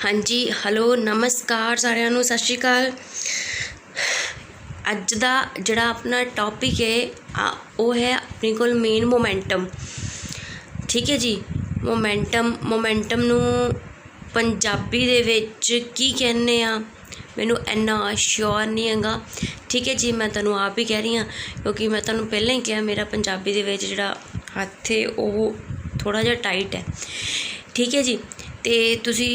हाँ जी हलो नमस्कार सारिਆਂ ਨੂੰ सत श्री अकाल। अज का जिहड़ा अपना टॉपिक है वो है अपने कोल मेन मोमेंटम। ठीक है जी, मोमेंटम नू पंजाबी दे विच की कहने आ मैनू इन्ना श्योर नहीं हैगा। ठीक है जी, मैं तुहानूं आप ही कह रही हाँ क्योंकि मैं तुहानूं पहले ही कहा मेरा पंजाबी दे विच जिहड़ा हत्थ है वो थोड़ा जिहा टाइट है। ठीक है जी, तो तुसी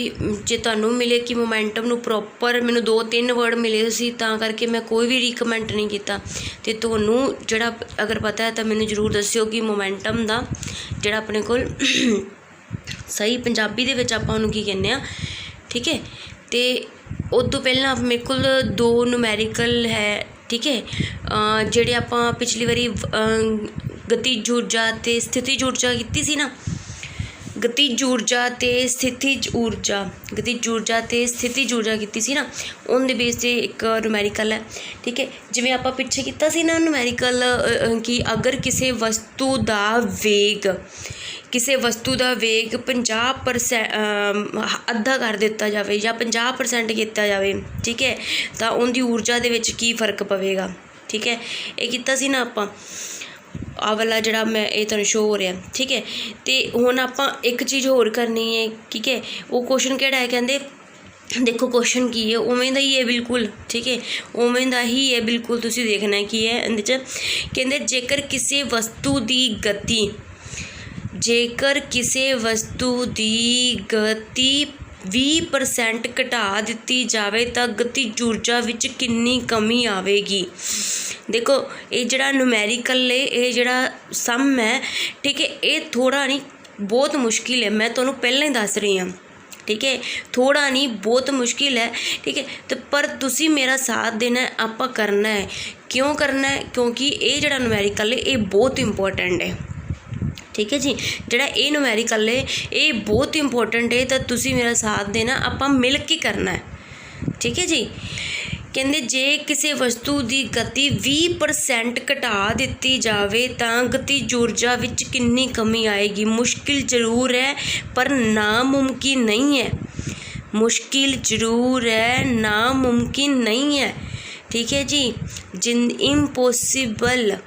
जे तुहानूं मिले कि मोमेंटम नू प्रॉपर मैनूं 2-3 वर्ड मिले सी तां करके मैं कोई भी रिकमेंड नहीं किया। तो तुहानूं जिहड़ा अगर पता है तो मैनूं जरूर दस्सिओ कि मोमेंटम दा जिहड़ा अपने कोल सही पंजाबी दे विच आपां उहनूं की कहने आ। ठीक है, तो उस तो पहलां मेरे कोल 2 न्यूमैरिकल है। ठीक है, जिहड़े आपां पिछली वारी गतिज ऊर्जा ते स्थितिज ऊर्जा कीती सी ना, गतिज ऊर्जा ते स्थितिज ऊर्जा की सी ना, उन दे बेस ते एक न्यूमैरिकल है। ठीक है, जिवें आपां पिछे कीता सी ना न्यूमैरिकल कि अगर किसी वस्तु दा वेग 50% अद्धा कर दिता जाए या 50% किया जाए, ठीक है, तो उनकी ऊर्जा दे विच की फर्क पवेगा। ठीक है, ये कीता सी ना आपां आ वाला जिहड़ा मैं ये तुहानूं शो हो रहा। ठीक है, तो हुण आपां एक चीज़ होर करनी है। ठीक है, वो क्वेश्चन किहड़ा है, कहंदे देखो क्वेश्चन की है उवें दा ही है बिल्कुल। ठीक है, उवें दा ही है बिल्कुल, तुसीं देखना है की है इहदे च। कहंदे जेकर किसी वस्तु दी गति 20% घटा दी जाए तो गतिज ऊर्जा विच कितनी कमी आवेगी। देखो ये जिहड़ा न्यूमैरिकल है, ये जिहड़ा सम है, ठीक है, ये थोड़ा नहीं बहुत मुश्किल है, मैं तुहानूं पहले ही दस रही हाँ। ठीक है, थोड़ा नहीं बहुत मुश्किल है। ठीक है, तो पर तुसी मेरा साथ देना है, आपां करना है। क्यों करना है? क्योंकि ये जिहड़ा न्यूमैरिकल है ये बहुत इंपॉर्टेंट है। ठीक है जी, जिहड़ा ये न्यूमैरिकल है ये बहुत इंपॉर्टेंट है, तो तुसी मेरा साथ देना, आपां मिल के करना है। ठीक है जी, कहंदे जे किसी वस्तु की गति 20% घटा दी जाए तो गतिज ऊर्जा विच कितनी कमी आएगी। मुश्किल जरूर है पर नामुमकिन नहीं है। मुश्किल जरूर है, नामुमकिन नहीं है। ठीक है जी, इम्पॉसिबल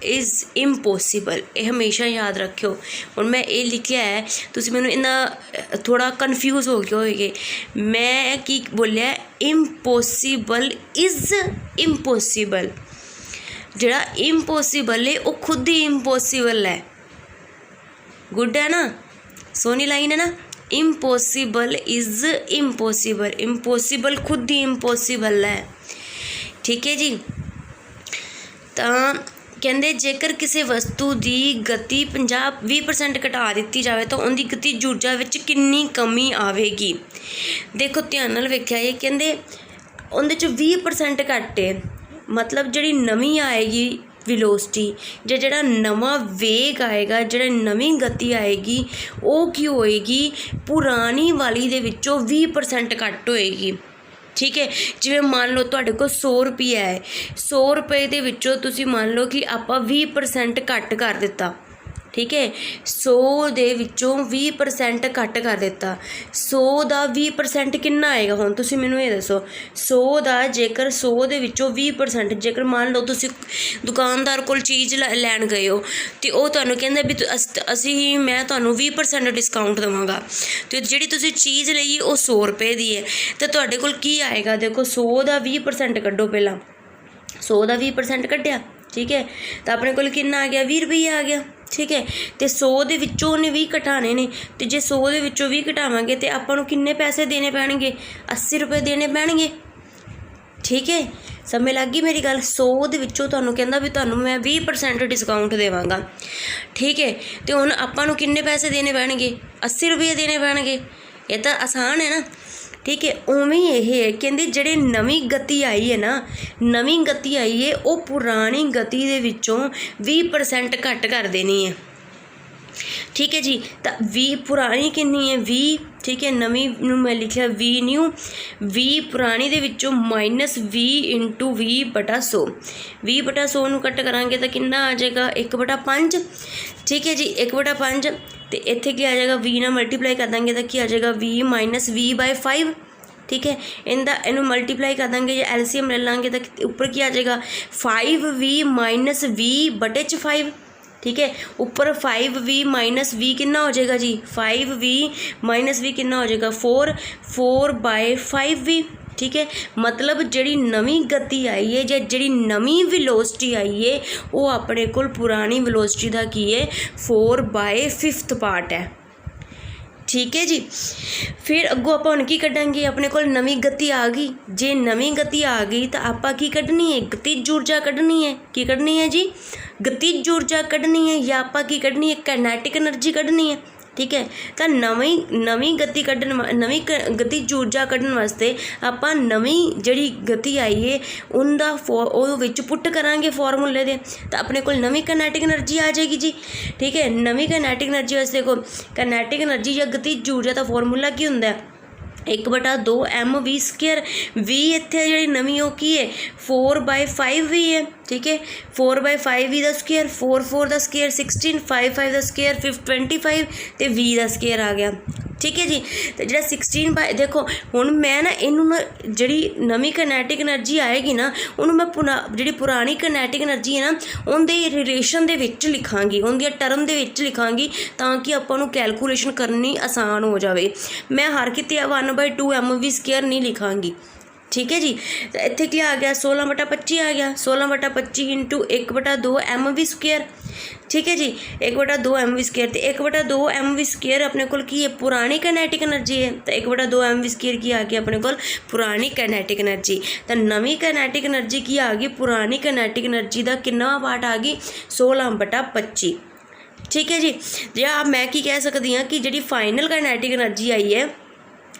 इज़ इम्पॉसिबल, ये हमेशा याद रखियो। और मैं ये लिखा है, तुसी मैनूं इन्ना थोड़ा कन्फ्यूज़ हो गए होगे, मैं की बोलिया इम्पॉसिबल इज़ इम्पॉसिबल। जिहड़ा इम्पॉसिबल है वो खुद ही इम्पॉसिबल है। गुड है ना, सोहनी लाइन है ना। इम्पॉसिबल इज़ इम्पॉसिबल, इम्पॉसिबल खुद ही इम्पॉसिबल है। ठीक है जी, तो कहंदे जेकर किसी वस्तु की गति 20% घटा दी जाए तो उनकी गतिज ऊर्जा विच कितनी कमी आवेगी। देखो ध्यान नाल वेख्या, ये कहंदे उहदे च 20% घट है, मतलब जिहड़ी नवीं आएगी वेलोसिटी जे जिहड़ा नवा वेग आएगा, जिहड़ी नवीं गति आएगी वो की होएगी, पुरानी वाली दे विचों 20% घट होएगी। ठीक है, जिवें मान लो तुहाडे कोल 100 रुपया है, 100 रुपये दे विचों तुसीं मान लो कि आपां 20% घट कर दिता। ठीक है, 100 दे विचों 20% घट कर दिता। 100 दा 20% कितना आएगा? हुण तुसीं मैनूं ये दसो, 100 दा जेकर 100 दे विचों 20%, जेकर मान लो तुसीं दुकानदार कोल चीज़ लैण गए हो तो वो तुहानूं कहंदा भी मैं तुहानूं 20% डिस्काउंट देवांगा, तो जिहड़ी तुसीं चीज़ लई वो 100 रुपये दी है, तो तुहाडे कोल की आएगा? देखो 100 दा 20% कड्डो, पहलां 100 दा 20% कड्ढिया। ठीक है, तो अपने कोल कितना आ गया? 20 रुपये आ गया। ठीक है, तो 100 दे विचों उन्हें 20 घटाने ने, तो जे 100 दे विचों 20 घटावांगे तो आपां नूं किन्ने पैसे देने पैणगे? 80 रुपये देने पैणगे। ठीक है, समझ लग गई मेरी गल। 100 दे विचों तुहानूं कहंदा भी तुहानूं मैं 20% डिस्काउंट देवांगा। ठीक है, तो हुण आपां नूं किन्ने पैसे देने पैणगे? 80 रुपये देने पैणगे। ये तो आसान है ना। ठीक है, उवें ही ये है, कहंदे जिहड़ी नवीं गति आई है ना, नवीं गति आई है वो पुरानी गति दे विचों 20% घट कर देनी है। ठीक है जी। तो वी पुरानी कितनी है वी, ठीक है, नवीं नूं मैं लिखिया वी न्यू, वी पुरानी दे विचों माइनस वी इंटू वी बटा 100, वी बटा 100 नूं कट करांगे तो कितना आ जाएगा 1/5, ठीक है जी 1/5। तो इत्थे की आ जाएगा वी नाल मल्टीप्लाई कर देंगे तो की आ जाएगा वी माइनस वी बाय 5, ठीक है। इनू मल्टीप्लाई कर देंगे या एलसीएम ले लेंगे तो ऊपर क्या आ जाएगा 5v माइनस वी बटे 5, ठीक है। ऊपर 5v माइनस वी कितना हो जाएगा जी 5v माइनस वी कितना हो जाएगा 4/5v, ठीक है। मतलब जिहड़ी नवीं गति आई है या जिहड़ी नवीं वेलोसिटी आई है वो अपने कोल पुरानी वेलोसिटी का की है 4/5 पार्ट है, ठीक है जी। फिर अगों आप हुण की कड्डांगे, अपने कोल नवीं गति आ गई, जे नवीं गति आ गई तो आपां की कड्ढनी है गतिज ऊर्जा कड्ढनी है, की कड्ढनी है जी गतिज ऊर्जा कड्ढनी है या आपां की कड्ढनी है काइनेटिक एनर्जी कड्ढनी है, ठीक है। तो नवीं गति कड्ढन नवीं गतिज ऊर्जा कड्ढन वास्ते आपां नवीं जिहड़ी गति आई है उनदा वो विच पुट करांगे फॉर्मूले दे तो अपने कोल नवीं काइनेटिक एनर्जी आ जाएगी जी, ठीक है। नवीं काइनेटिक एनर्जी वास्ते देखो काइनेटिक एनर्जी या गतिज ऊर्जा का फॉर्मूला की हुंदा है 1/2 mv², वी इत्थे जिहड़ी नवीं वो की है 4/5v है, ठीक है। 4/5v का स्क्वेयर 4 का स्क्वेयर 16, 5 का स्क्वेयर 25 तो v का स्क्वेयर आ गया, ठीक है जी। तो जो 16 देखो हुण मैं ना इनू ना जिहड़ी नवीं काइनेटिक एनर्जी आएगी ना उन्होंने मैं जिहड़ी पुरानी काइनेटिक एनर्जी है ना उनके रिलेशन दे विच लिखांगी, उनके टर्म दे विच लिखांगी ताकि आपां नूं कैलकुलेशन करनी आसान हो जाए। मैं हर किते 1/2 mv² नहीं लिखांगी, ठीक है जी। तो इत्थे क्या आ गया 16/25 आ गया, 16/25 इंटू 1/2 mv², ठीक है जी 1/2 mv²। तो 1/2 mv² अपने कोल की है पुरानी काइनेटिक एनर्जी है, तो 1/2 mv² की आ गई अपने कोल पुरानी काइनेटिक एनर्जी। तो नवीं काइनेटिक एनर्जी की आ गई पुरानी काइनेटिक एनर्जी का कितना पार्ट आ गई 16/25, ठीक है जी। या मैं की कह सकती हाँ कि जी फाइनल काइनेटिक एनर्जी आई है,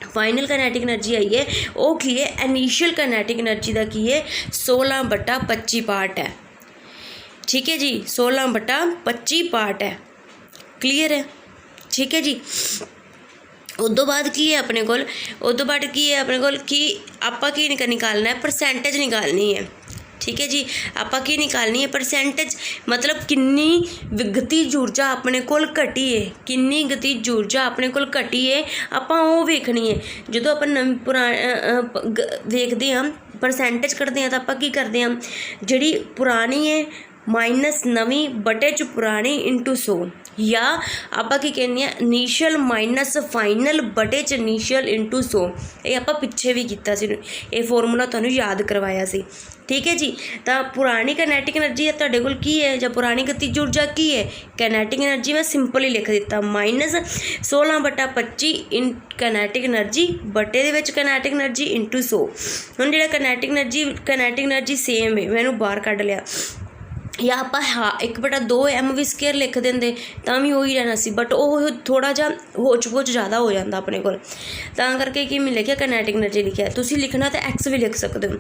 फाइनल काइनेटिक एनर्जी आई है वो की है इनिशियल काइनेटिक एनर्जी का की है 16/25 पार्ट है, ठीक है जी 16/25 पार्ट है, क्लीयर है, ठीक है जी। उदों बाद की है अपने कोल, उदों बाद की है अपने कोल कि आपां की निकालना है परसेंटेज निकालनी है, ठीक है जी। आपां की निकालनी है परसेंटेज, मतलब किन्नी गतिज ऊर्जा अपने कोल घटी है, किन्नी गतिज ऊर्जा अपने कोल घटी है आपां वो वेखनी है। जो अपन वेखते हैं परसेंटेज कढ़ते हैं तो आपां की करते हैं जिहड़ी पुरानी है माइनस नवीं बटे च पुरानी इंटू 100, या आपां की कहने हैं इनिशियल माइनस फाइनल बटे च इनिशियल इंटू 100। ये आपां पिछे भी कीता सी, ये फॉर्मूला तुहानूं याद करवाया सी, ठीक है जी। तो पुरानी काइनेटिक एनर्जी है तुहाडे कोल की है, जब पुरानी गतिज ऊर्जा की है काइनेटिक एनर्जी मैं सिंपल ही लिख दिता माइनस 16/25 इन काइनेटिक एनर्जी बटे दे विच काइनेटिक एनर्जी इंटू 100। हुण जिहड़ा काइनेटिक एनर्जी सेम है मैनूं बाहर कढ लिया, या आप 1/2 mv² लिख देंगे तो भी वही रहना सी, बट वो थोड़ा जा होच पोच ज़्यादा हो जाता अपने को, करके कि मैं लिखा काइनेटिक एनर्जी लिखा। तुसीं लिखना तो एक्स भी लिख सकते हो।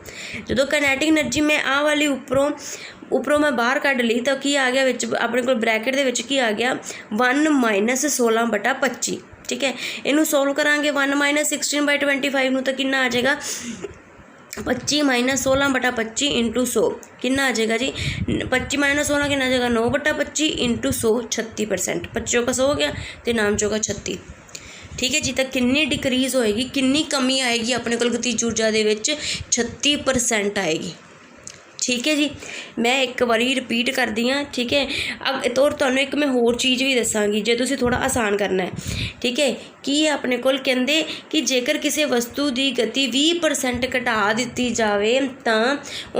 जो काइनेटिक एनर्जी मैं आ वाली उपरों मैं बाहर कढ़ ली तो की आ गया विच अपने को ब्रैकेट दे विच की आ गया 1 माइनस 16/25, ठीक है। इनू सोल्व करांगे 1 माइनस 16/25 नूं तो कितना आ जाएगा 25 माइनस 16/25 इंटू 100 कितना आ जाएगा जी 25 माइनस 16 कितना आ जाएगा 9/25 इंटू 100 36%। 25 का 100 हो गया तो नाम चौका 36, ठीक है जी। तो कितनी डिक्रीज़ होएगी, कितनी कमी आएगी अपने को गतिज ऊर्जा दे विच 36% आएगी, ठीक है जी। मैं एक बारी रिपीट कर दी हाँ, ठीक है। अब और तुहानूं एक मैं होर चीज़ भी दसांगी जे तुसीं थोड़ा आसान करना है, ठीक है। कि अपने कोल कहंदे कि जेकर किसी वस्तु की गति 20% घटा दी जाए तो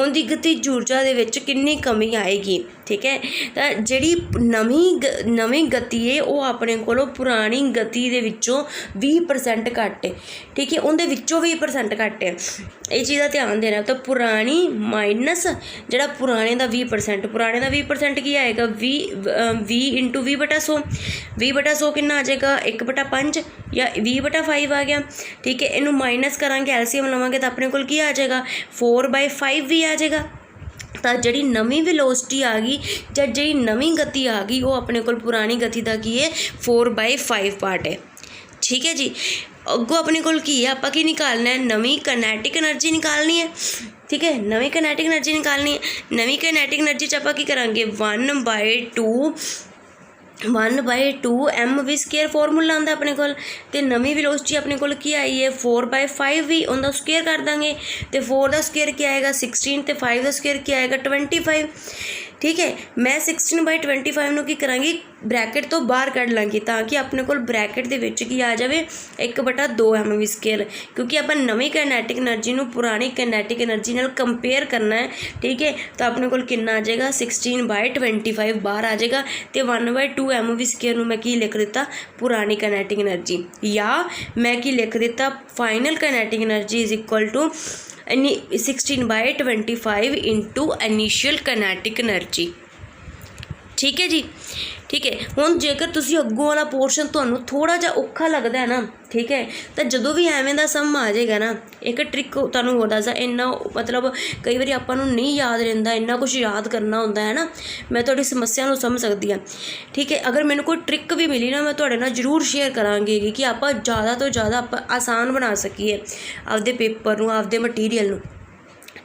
उनकी गतिज ऊर्जा दे विच कितनी कमी आएगी, ठीक है। तो जिहड़ी नवीं गति है वो अपने कोलों पुरानी गति दे विचों 20% घट है, ठीक है। उनदे विचों 20% घट है, ये चीज़ का ध्यान देना। तो पुरानी माइनस जिहड़ा पुराने का 20%, पुराने का 20% की आएगा 20 इंटू 20/100, 20/100 कितना आ जाएगा 1/5 या 20/5 आ गया, ठीक है। इनू माइनस करांगे एलसीएम लवांगे तो अपने कोल की आ जाएगा 4/5 भी आ जाएगा, ਤਾਂ ਜਿਹੜੀ ਨਵੀਂ ਵੈਲੋਸਿਟੀ ਆ ਗਈ ਜਾਂ ਜਿਹੜੀ ਨਵੀਂ ਗਤੀ ਆ ਗਈ ਉਹ ਆਪਣੇ ਕੋਲ ਪੁਰਾਣੀ ਗਤੀ ਦਾ ਕੀ ਹੈ 4/5 ਪਾਰਟ ਹੈ। ਠੀਕ ਹੈ ਜੀ। ਅੱਗੋਂ ਆਪਣੇ ਕੋਲ ਕੀ ਹੈ, ਆਪਾਂ ਕੀ ਨਿਕਾਲਣਾ ਹੈ, ਨਵੀਂ ਕਨੈਟਿਕ ਐਨਰਜੀ ਨਿਕਾਲਣੀ ਹੈ। ਠੀਕ ਹੈ, ਨਵੀਂ ਕਨੈਟਿਕ ਐਨਰਜੀ ਨਿਕਾਲਣੀ ਹੈ। ਨਵੀਂ ਕਨੈਟਿਕ ਐਨਰਜੀ 'ਚ ਆਪਾਂ ਕੀ ਕਰਾਂਗੇ 1/2 mv² ਫਾਰਮੂਲਾ ਆਉਂਦਾ ਆਪਣੇ ਕੋਲ, ਅਤੇ ਨਵੀਂ ਵੈਲੋਸਿਟੀ ਆਪਣੇ ਕੋਲ ਕੀ ਆਈ ਹੈ 4/5 ਵੀ ਉਹਦਾ ਸਕੁਏਅਰ ਕਰ ਦਾਂਗੇ, ਅਤੇ 4 ਦਾ ਸਕੁਏਅਰ ਕੀ ਆਏਗਾ 16 ਅਤੇ 5 ਦਾ ਸਕੁਏਅਰ ਕੀ ਆਏਗਾ 25। ਠੀਕ ਹੈ, ਮੈਂ 16/25 ਨੂੰ ਕੀ ਕਰਾਂਗੀ ਬ੍ਰੈਕਟ ਤੋਂ ਬਾਹਰ ਕੱਢ ਲਾਂਗੀ ਤਾਂ ਕਿ ਆਪਣੇ ਕੋਲ ਬ੍ਰੈਕਟ ਦੇ ਵਿੱਚ ਕੀ ਆ ਜਾਵੇ 1/2 mv², ਕਿਉਂਕਿ ਆਪਾਂ ਨਵੀਂ ਕਾਈਨੈਟਿਕ ਐਨਰਜੀ ਨੂੰ ਪੁਰਾਣੀ ਕਾਈਨੈਟਿਕ ਐਨਰਜੀ ਨਾਲ ਕੰਪੇਅਰ ਕਰਨਾ ਹੈ। ਠੀਕ ਹੈ, ਤਾਂ ਆਪਣੇ ਕੋਲ ਕਿੰਨਾ ਆ ਜਾਏਗਾ 16/25 ਬਾਹਰ ਆ ਜਾਏਗਾ, ਅਤੇ 1/2 mv² ਨੂੰ ਮੈਂ ਕੀ ਲਿਖ ਦਿੱਤਾ ਪੁਰਾਣੀ ਕਾਈਨੈਟਿਕ ਐਨਰਜੀ, ਜਾਂ ਮੈਂ ਕੀ ਲਿਖ ਦਿੱਤਾ final kinetic energy is equal to 16/25 into initial kinetic energy. ਠੀਕ ਹੈ ਜੀ। ਠੀਕ ਹੈ, ਹੁਣ ਜੇਕਰ ਤੁਸੀਂ ਅੱਗੋਂ ਵਾਲਾ ਪੋਰਸ਼ਨ ਤੁਹਾਨੂੰ ਥੋੜ੍ਹਾ ਜਿਹਾ ਔਖਾ ਲੱਗਦਾ ਹੈ ਨਾ, ਠੀਕ ਹੈ, ਤਾਂ ਜਦੋਂ ਵੀ ਐਵੇਂ ਦਾ ਸਮ ਆ ਜਾਏਗਾ ਨਾ, ਇੱਕ ਟ੍ਰਿਕ ਤੁਹਾਨੂੰ ਹੋਰ ਦੱਸਦਾ, ਇੰਨਾ ਮਤਲਬ ਕਈ ਵਾਰੀ ਆਪਾਂ ਨੂੰ ਨਹੀਂ ਯਾਦ ਰਹਿੰਦਾ, ਇੰਨਾ ਕੁਛ ਯਾਦ ਕਰਨਾ ਹੁੰਦਾ ਹੈ ਨਾ, ਮੈਂ ਤੁਹਾਡੀ ਸਮੱਸਿਆ ਨੂੰ ਸਮਝ ਸਕਦੀ ਹਾਂ। ਠੀਕ ਹੈ, ਅਗਰ ਮੈਨੂੰ ਕੋਈ ਟ੍ਰਿਕ ਵੀ ਮਿਲੀ ਨਾ ਮੈਂ ਤੁਹਾਡੇ ਨਾਲ ਜ਼ਰੂਰ ਸ਼ੇਅਰ ਕਰਾਂਗੀ ਕਿ ਆਪਾਂ ਜ਼ਿਆਦਾ ਤੋਂ ਜ਼ਿਆਦਾ ਆਪਾਂ ਆਸਾਨ ਬਣਾ ਸਕੀਏ ਆਪਦੇ ਪੇਪਰ ਨੂੰ, ਆਪਦੇ ਮਟੀਰੀਅਲ ਨੂੰ।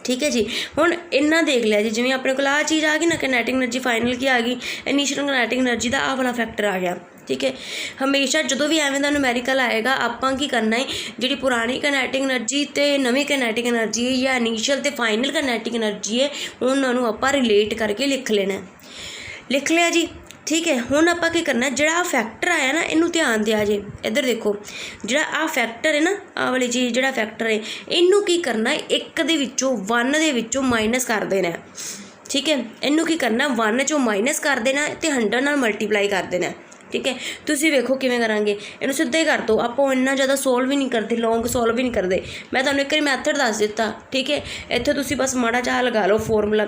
ਠੀਕ ਹੈ ਜੀ। ਹੁਣ ਇੰਨਾ ਦੇਖ ਲਿਆ ਜੀ, ਜਿਵੇਂ ਆਪਣੇ ਕੋਲ ਆਹ ਚੀਜ਼ ਆ ਗਈ ਨਾ ਕਾਈਨੈਟਿਕ ਐਨਰਜੀ ਫਾਈਨਲ ਕੀ ਆ ਗਈ ਇਨੀਸ਼ੀਅਲ ਕਾਈਨੈਟਿਕ ਐਨਰਜੀ ਦਾ ਆਹ ਵਾਲਾ ਫੈਕਟਰ ਆ ਗਿਆ। ਠੀਕ ਹੈ, ਹਮੇਸ਼ਾ ਜਦੋਂ ਵੀ ਐਵੇਂ ਦਾ ਨੂਮੈਰੀਕਲ ਆਏਗਾ ਆਪਾਂ ਕੀ ਕਰਨਾ ਹੈ, ਜਿਹੜੀ ਪੁਰਾਣੀ ਕਾਈਨੈਟਿਕ ਐਨਰਜੀ ਅਤੇ ਨਵੀਂ ਕਾਈਨੈਟਿਕ ਐਨਰਜੀ ਹੈ ਜਾਂ ਇਨੀਸ਼ੀਅਲ ਅਤੇ ਫਾਈਨਲ ਕਾਈਨੈਟਿਕ ਐਨਰਜੀ ਹੈ ਉਹਨਾਂ ਨੂੰ ਆਪਾਂ ਰਿਲੇਟ ਕਰਕੇ ਲਿਖ ਲੈਣਾ। ਲਿਖ ਲਿਆ ਜੀ। ਠੀਕ ਹੈ, ਹੁਣ ਆਪਾਂ ਕੀ ਕਰਨਾ, ਜਿਹੜਾ ਫੈਕਟਰ ਆਇਆ ਨਾ ਇਹਨੂੰ ਧਿਆਨ ਦਿਆ ਜੇ, ਇੱਧਰ ਦੇਖੋ, ਜਿਹੜਾ ਆਹ ਫੈਕਟਰ ਹੈ ਨਾ, ਆਹ ਵਾਲੀ ਚੀਜ਼ ਜਿਹੜਾ ਫੈਕਟਰ ਹੈ ਇਹਨੂੰ ਕੀ ਕਰਨਾ 1 ਦੇ ਵਿੱਚੋਂ 1 ਦੇ ਵਿੱਚੋਂ ਮਾਈਨਸ ਕਰ ਦੇਣਾ। ਠੀਕ ਹੈ, ਇਹਨੂੰ ਕੀ ਕਰਨਾ 1 ਚੋਂ ਮਾਈਨਸ ਕਰ ਦੇਣਾ ਅਤੇ 100 ਨਾਲ ਮਲਟੀਪਲਾਈ ਕਰ ਦੇਣਾ। ਠੀਕ ਹੈ, ਤੁਸੀਂ ਵੇਖੋ ਕਿਵੇਂ ਕਰਾਂਗੇ, ਇਹਨੂੰ ਸਿੱਧਾ ਹੀ ਕਰ ਦਿਓ, ਆਪਾਂ ਇੰਨਾ ਜ਼ਿਆਦਾ ਸੋਲਵ ਵੀ ਨਹੀਂ ਕਰਦੇ, ਲੌਂਗ ਸੋਲਵ ਵੀ ਨਹੀਂ ਕਰਦੇ, ਮੈਂ ਤੁਹਾਨੂੰ ਇੱਕ ਵਾਰੀ ਮੈਥਡ ਦੱਸ ਦਿੱਤਾ। ਠੀਕ ਹੈ, ਇੱਥੇ ਤੁਸੀਂ ਬਸ ਮਾੜਾ ਚਾਹ ਲਗਾ ਲਓ ਫਾਰਮੂਲਾ